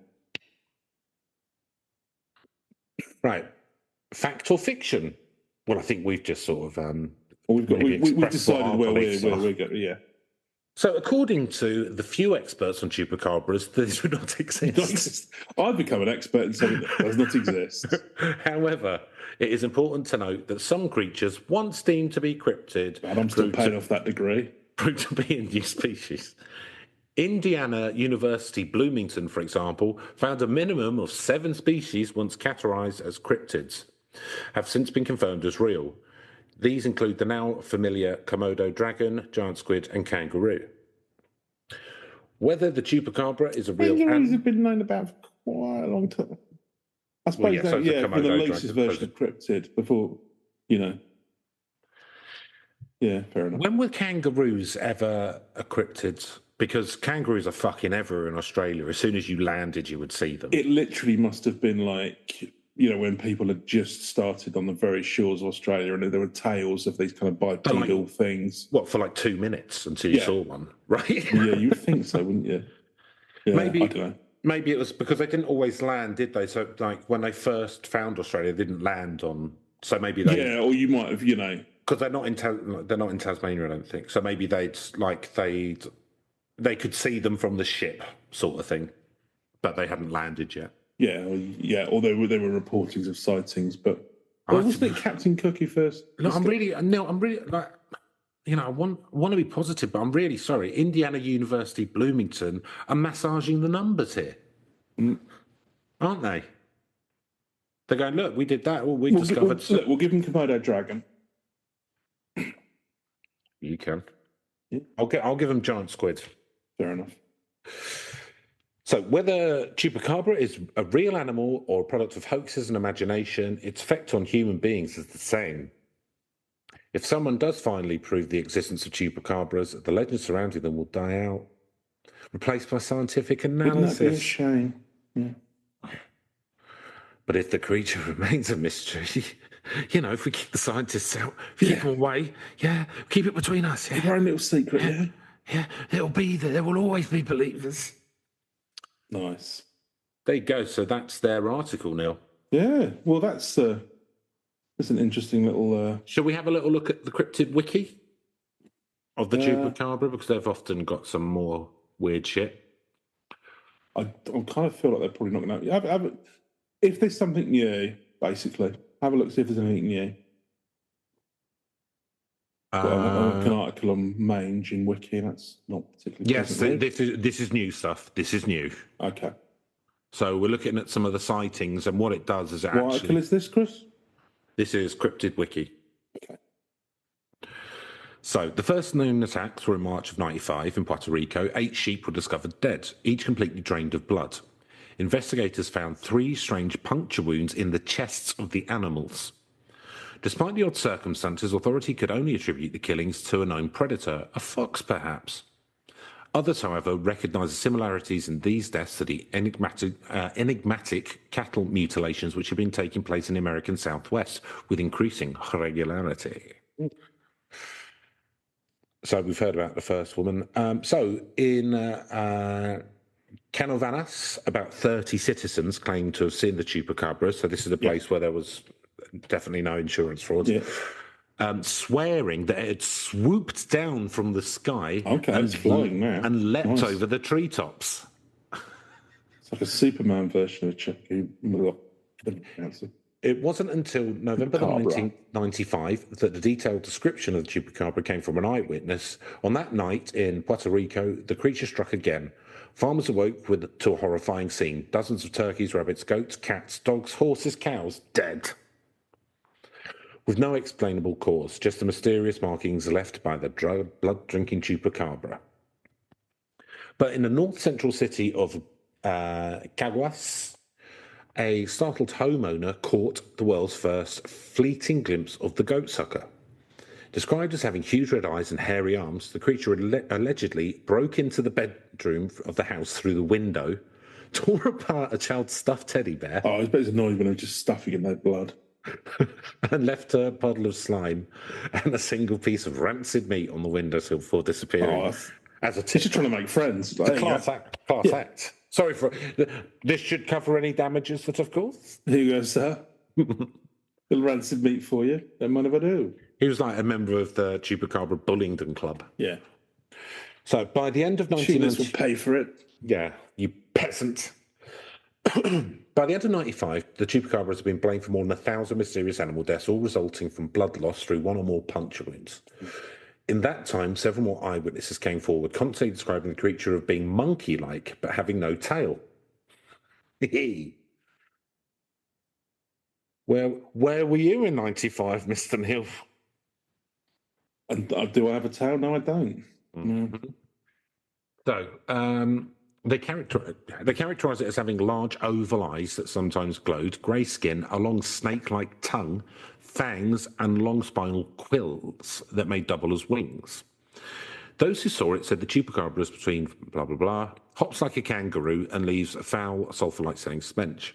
Right, fact or fiction? Well, I think we've just sort of we've decided where we're going. Yeah. So, according to the few experts on chupacabras, these do not exist. I've become an expert in something that does not exist. However, it is important to note that some creatures, once deemed to be cryptid, and I'm still paying off that degree, proved to be a new species. Indiana University Bloomington, for example, found a minimum of 7 species once categorized as cryptids, have since been confirmed as real. These include the now familiar Komodo dragon, giant squid, and kangaroo. Whether the chupacabra is a real kangaroos have been known about for quite a long time. I suppose for the latest version of cryptid before, Yeah, fair enough. When were kangaroos ever a cryptid? Because kangaroos are fucking everywhere in Australia. As soon as you landed, you would see them. It literally must have been like, when people had just started on the very shores of Australia and there were tales of these kind of bipedal things. What, for like 2 minutes until you saw one, right? Yeah, you'd think so, wouldn't you? Yeah, I don't know. Maybe it was because they didn't always land, did they? So, like, when they first found Australia, they didn't land on. So maybe they. Yeah, or you might have, because they're not in Tasmania, I don't think. So maybe they could see them from the ship, sort of thing, but they hadn't landed yet. Yeah, or there were reportings of sightings, but wasn't it Captain Cook who first? No, I'm really like, I want to be positive, but I'm really sorry. Indiana University Bloomington are massaging the numbers here, aren't they? They're going, look, we did that. We discovered. We'll give them Komodo dragon. You can. Yeah. I'll give them giant squid. Fair enough. So whether chupacabra is a real animal or a product of hoaxes and imagination, its effect on human beings is the same. If someone does finally prove the existence of chupacabras, the legend surrounding them will die out, replaced by scientific analysis. Wouldn't that be a shame? Yeah. But if the creature remains a mystery, if we keep the scientists out, keep them away, keep it between us. Keep our own little secret, Yeah, it'll be there. There will always be believers. Nice. There you go. So that's their article, Neil. Yeah. Well, that's an interesting little. Shall we have a little look at the cryptid wiki? of the Chupacabra? Because they've often got some more weird shit. I kind of feel like they're probably not going to if there's something new, basically, have a look, see if there's anything new. An article on mange in Wiki, and that's not particularly. Yes, this is new stuff. This is new. Okay. So we're looking at some of the sightings, and what it does is What article is this, Chris? This is Cryptid Wiki. Okay. So the first known attacks were in March of '95 in Puerto Rico. 8 sheep were discovered dead, each completely drained of blood. Investigators found 3 strange puncture wounds in the chests of the animals. Despite the odd circumstances, authority could only attribute the killings to a known predator, a fox perhaps. Others, however, recognise the similarities in these deaths to the enigmatic cattle mutilations which have been taking place in the American Southwest with increasing regularity. So we've heard about the first woman. So in Canovanas, about 30 citizens claimed to have seen the Chupacabra. So this is a place where there was definitely no insurance fraud. Yeah. Swearing that it had swooped down from the sky and leapt over the treetops. It's like a Superman version of Chucky. It wasn't until November 1995 that the detailed description of the Chupacabra came from an eyewitness. On that night in Puerto Rico, the creature struck again. Farmers awoke to a horrifying scene. Dozens of turkeys, rabbits, goats, cats, dogs, horses, cows, dead. With no explainable cause, just the mysterious markings left by the blood-drinking Chupacabra. But in the north-central city of Caguas, a startled homeowner caught the world's first fleeting glimpse of the goatsucker. Described as having huge red eyes and hairy arms, the creature allegedly broke into the bedroom of the house through the window, tore apart a child's stuffed teddy bear. Oh, I bet it's annoying when they're just stuffing in their blood. And left a puddle of slime and a single piece of rancid meat on the windowsill before disappearing. As a tip. She's trying to make friends. Class act. Sorry for this. Should cover any damages that have caused. Here you go, sir. Little rancid meat for you. Don't mind if I do. He was like a member of the Chupacabra Bullingdon Club. Yeah. So by the end of 1990, will pay for it. Yeah, you peasant. By the end of 95, the Chupacabra has been blamed for more than 1,000 mysterious animal deaths, all resulting from blood loss through one or more puncture wounds. In that time, several more eyewitnesses came forward, constantly describing the creature of being monkey-like, but having no tail. Where were you in 95, Mr. Neil? And do I have a tail? No, I don't. Mm-hmm. So, they characterise it as having large oval eyes that sometimes glowed, grey skin, a long snake-like tongue, fangs, and long spinal quills that may double as wings. Those who saw it said the Chupacabra is between blah, blah, blah, hops like a kangaroo and leaves a foul, sulphur-like smelling stench.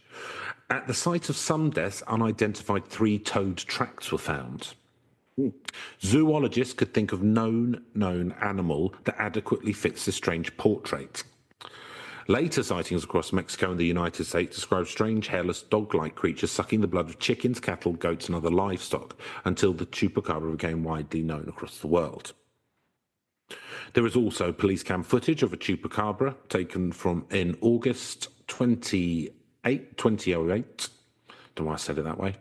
At the site of some deaths, unidentified 3-toed tracks were found. Zoologists could think of no known animal that adequately fits this strange portrait. Later sightings across Mexico and the United States describe strange, hairless, dog-like creatures sucking the blood of chickens, cattle, goats, and other livestock until the Chupacabra became widely known across the world. There is also police cam footage of a Chupacabra taken in August 2008. Don't know why I said it that way.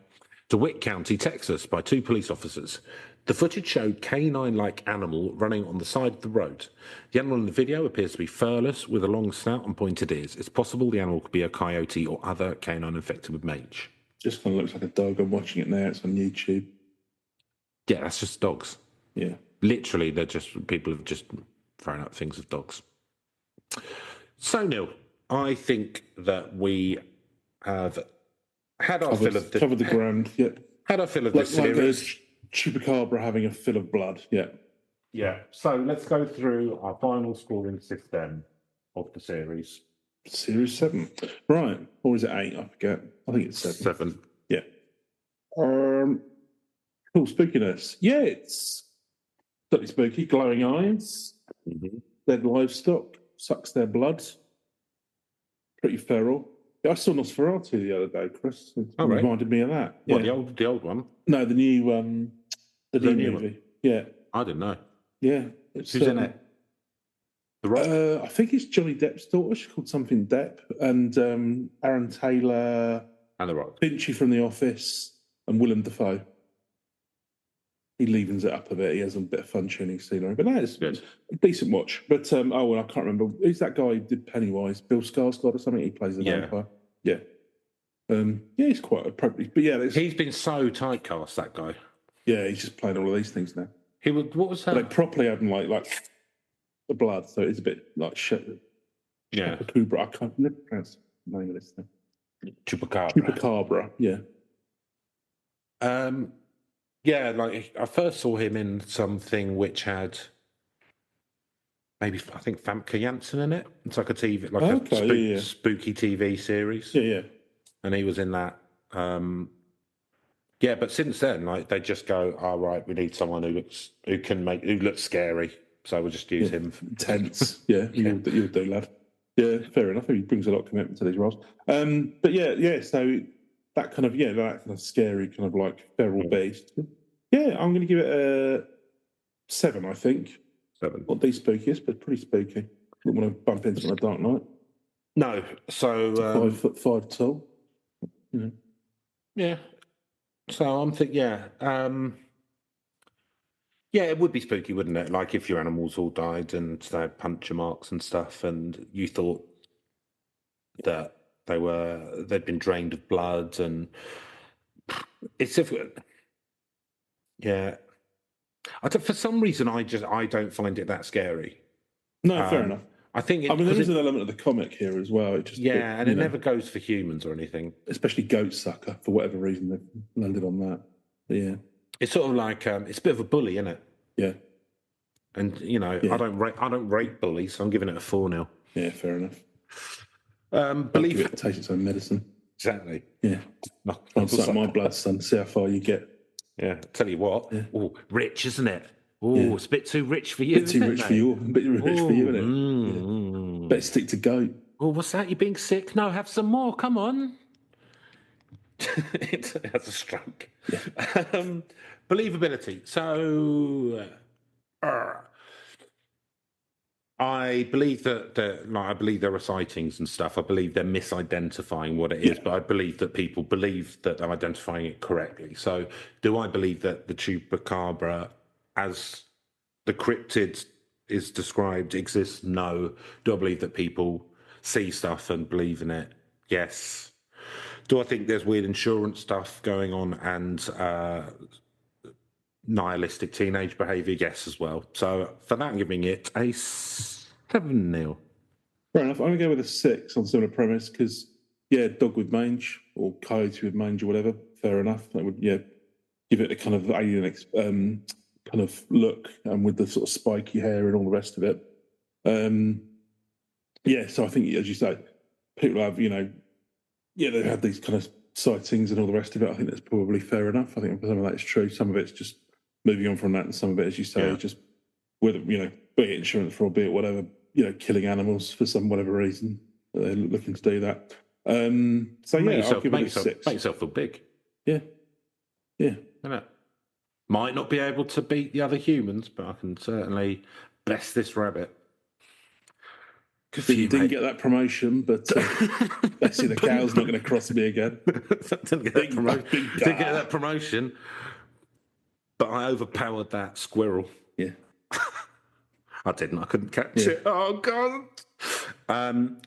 DeWitt County, Texas, by 2 police officers. The footage showed canine-like animal running on the side of the road. The animal in the video appears to be furless with a long snout and pointed ears. It's possible the animal could be a coyote or other canine infected with mange. Just kind of looks like a dog. I'm watching it now. It's on YouTube. Yeah, that's just dogs. Yeah. Literally, people have just thrown out things of dogs. So, Neil, I think that we have had our fill of covered the ground. Yeah. Had our fill of this series. Chupacabra having a fill of blood. Yeah. Yeah. So let's go through our final scoring system of the series. Series 7. Right. Or is it 8? I forget. I think it's 7. 7. Yeah. Cool. Speaking of this, yeah, it's totally spooky. Glowing eyes. Mm-hmm. Dead livestock. Sucks their blood. Pretty feral. Yeah, I saw Nosferatu the other day, Chris. It reminded me of that. Yeah. What, the old one? No, the new movie. One. Yeah. I didn't know. Yeah. It's, Who's in it? The Rock? I think it's Johnny Depp's daughter. She's called something Depp. And Aaron Taylor, And The Rock. Finchy from The Office, and Willem Dafoe. He levens it up a bit. He has a bit of fun tuning scenery. But no, it's Good. a decent watch. But, well, I can't remember. Who's that guy who did Pennywise? Bill Skarsgård or something? He plays the vampire. Yeah. Yeah, he's quite appropriate. But yeah, He's been so typecast, that guy. Yeah, he's just playing all of these things now. What was that? But they properly had him like the blood, so it's a bit like shit. Yeah. Chubacabra. I can't never pronounce the name of this thing. Chubacabra. Yeah. Yeah, like I first saw him in something which had maybe I think Famke Janssen in it. It's like a TV, like a spooky TV series. Yeah. And he was in that. Yeah, but since then, like they just go, "All right, we need someone who looks scary, so we'll just use him." Tense. Yeah, you'll do, lad. Yeah, fair enough. He brings a lot of commitment to these roles. But yeah. So that kind of scary kind of like feral beast. Yeah, I'm going to give it a 7. I think 7. Not the spookiest, but pretty spooky. Wouldn't want to bump into on a dark night. No, so 5'5" tall. You know. Yeah. So I'm thinking, yeah, it would be spooky, wouldn't it? Like if your animals all died and they had puncture marks and stuff, and you thought that they'd been drained of blood, and it's difficult. Yeah, for some reason I don't find it that scary. No, fair enough. I think there is an element of the comic here as well. It never goes for humans or anything. Especially Goat Sucker, for whatever reason they've landed on that. But yeah, it's sort of like it's a bit of a bully, isn't it? Yeah. And I don't rate bullies, so I'm giving it a 4 now. Yeah, fair enough. Believe it takes its own medicine. Exactly. Yeah. Try and suck my blood, son. See how far you get. Yeah. Tell you what. Yeah. Oh, rich, isn't it? Oh, it's a bit too rich for you. A bit too rich for you. A bit too rich for you, isn't it? Better stick to goat. Oh, what's that? You being sick? No, have some more. Come on. It has a stroke. Yeah. Believability. So, I believe I believe there are sightings and stuff. I believe they're misidentifying what it is, but I believe that people believe that they're identifying it correctly. So, do I believe that the Chupacabra, as the cryptid is described, exists? No. Do I believe that people see stuff and believe in it? Yes. Do I think there's weird insurance stuff going on and nihilistic teenage behaviour? Yes, as well. So for that, I'm giving it a 7 nil. Fair enough. I'm going to go with a 6 on similar premise because, dog with mange or coyote with mange or whatever. Fair enough. That would, give it a kind of alien kind of look and with the sort of spiky hair and all the rest of it. So I think, as you say, people have, they've had these kind of sightings and all the rest of it. I think that's probably fair enough. I think some of that is true. Some of it's just moving on from that, and some of it, as you say, is just whether be it insurance fraud, be it whatever, killing animals for some whatever reason they're looking to do that. I'll give it a 6. Make yourself feel big. Yeah. Might not be able to beat the other humans, but I can certainly best this rabbit. Didn't get that promotion, but let's see, the cow's not going to cross me again. Didn't get that promotion, but I overpowered that squirrel. Yeah. I didn't. I couldn't catch it. Oh, God.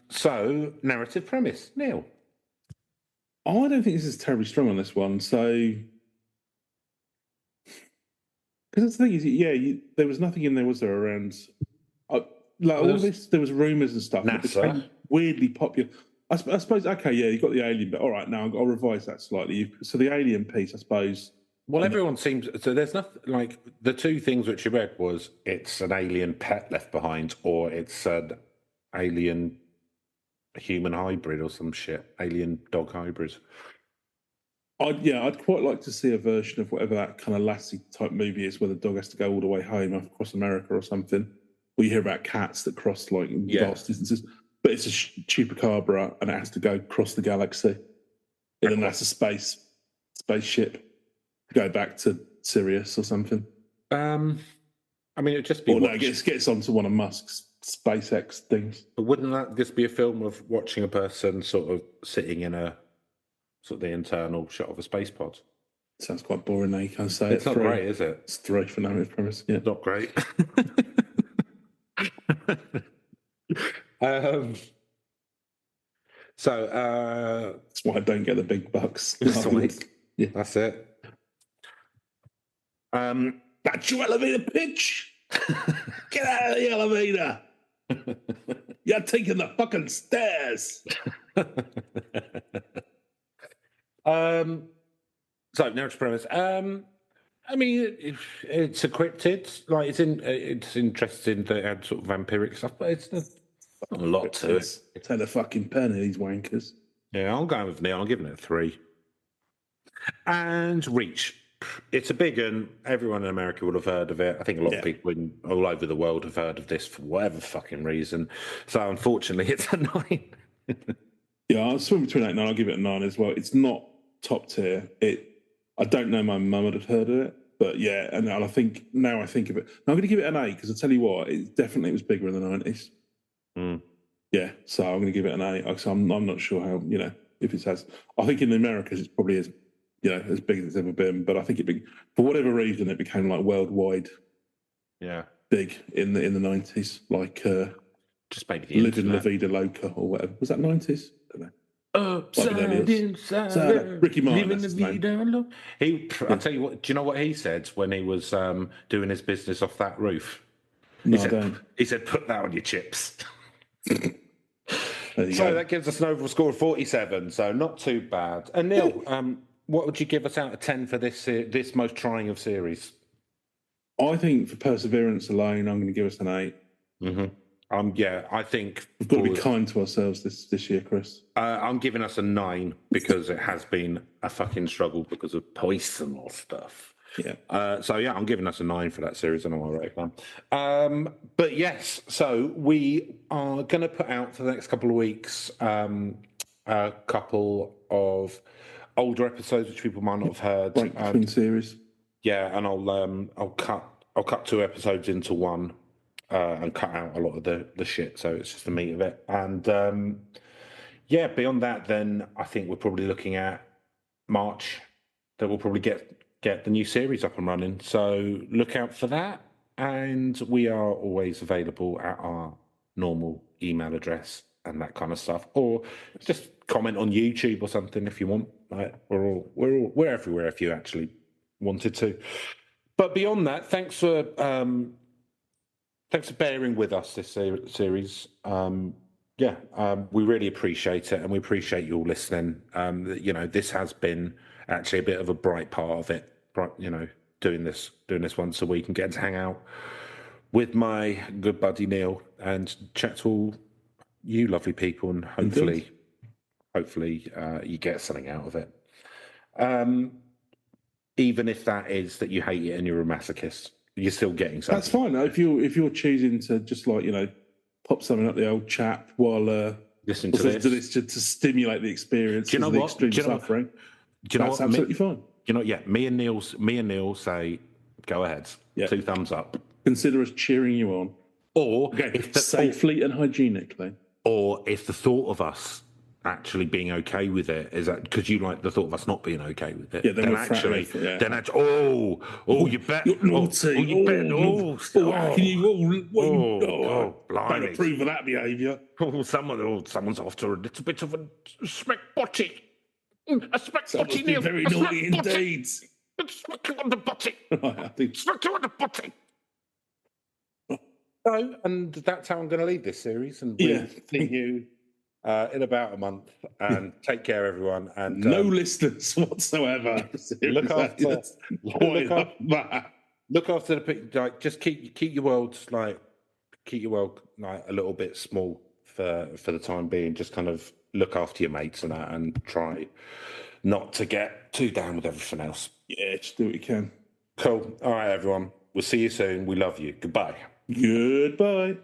So, narrative premise. Neil. I don't think this is terribly strong on this one. So, because the thing is, there was nothing in there, was there, around... all this, there was rumours and stuff. NASA. It became weirdly popular. I suppose, you got the alien bit. All right, now I'll revise that slightly. So the alien piece, I suppose... Well, everyone seems... So there's nothing... Like, the two things which you read was it's an alien pet left behind or it's an alien human hybrid or some shit. Alien dog hybrid. I'd quite like to see a version of whatever that kind of Lassie-type movie is where the dog has to go all the way home across America or something. Or you hear about cats that cross, vast distances. But it's a Chupacabra and it has to go across the galaxy. And then that's a spaceship. Go back to Sirius or something. I mean, it'd just be. Or no, gets onto one of Musk's SpaceX things. But wouldn't that just be a film of watching a person sort of sitting in a sort of the internal shot of a space pod? Sounds quite boring now. You can't say it's not great, is it? It's 3 for no premise. Yeah, not great. So that's why I don't get the big bucks. Yeah, that's it. That's your elevator pitch. Get out of the elevator. You're taking the fucking stairs. So narrative premise. I mean, it's encrypted. Like it's interesting that it had sort of vampiric stuff, but it's not a lot to it. Take the fucking pen, these wankers. Yeah, I'll go with Neil. I'm giving it a 3. And Reach. It's a big one. Everyone in America would have heard of it. I think a lot of people all over the world have heard of this for whatever fucking reason. So unfortunately, it's a 9. Yeah, I'll swim between 8 and 9. I'll give it a 9 as well. It's not top tier. I don't know my mum would have heard of it, but yeah, and I think now I think of it. I'm going to give it an 8 because I tell you what, it was bigger in the 90s. Yeah, so I'm going to give it an 8. So I'm not sure how, if it has. I think in the Americas it's probably as big as it's ever been, but I think for whatever reason it became like worldwide. Yeah, big in the 90s, like just maybe the Living La Vida Loca or whatever. Was that 90s? I don't know. Upside inside, Ricky Martin. I'll tell you what. Do you know what he said when he was doing his business off that roof? No, I don't. He said, "Put that on your chips." So that gives us an overall score of 47. So not too bad. And Neil, what would you give us out of 10 for this most trying of series? I think for perseverance alone, I'm going to give us an 8. Mm-hmm. I think we've got to be kind to ourselves this year, Chris. I'm giving us a 9 because it has been a fucking struggle because of poison or stuff. Yeah. I'm giving us a 9 for that series. I know I wrote it down. But yes, so we are going to put out for the next couple of weeks a couple of older episodes which people might not have heard. Break between series. Yeah, and I'll cut 2 episodes into one. And cut out a lot of the shit, so it's just the meat of it. And beyond that, then I think we're probably looking at March that we'll probably get the new series up and running. So look out for that. And we are always available at our normal email address and that kind of stuff, or just comment on YouTube or something if you want. Like, we're everywhere if you actually wanted to. But beyond that, thanks for bearing with us this series. We really appreciate it, and we appreciate you all listening. This has been actually a bit of a bright part of it. Doing this once a week and getting to hang out with my good buddy Neil and chat to all you lovely people, and hopefully you get something out of it. Even if that is that you hate it and you're a masochist. You're still getting something. That's fine. If you're choosing to just pop something up the old chap while listening to this to stimulate the experience, do you know of the what? extreme suffering, that's absolutely fine. Me and Neil say, go ahead. Yeah. 2 thumbs up. Consider us cheering you on. Or safely and hygienically. Or if the thought of us actually being okay with it is that because you like the thought of us not being okay with it, you bet. You're naughty. Don't approve of that behaviour. Someone's after a little bit of a smack botty. A smack botty, Neil. Very naughty indeed. Smack you on the botty. Smack you on the botty. So, and that's how I'm going to leave this series. And we'll see you in about a month. And take care, everyone. And no listeners whatsoever. Look after the just keep your world a little bit small for the time being. Just kind of look after your mates and that, and try not to get too down with everything else. Yeah, just do what you can. Cool. All right, everyone. We'll see you soon. We love you. Goodbye. Goodbye.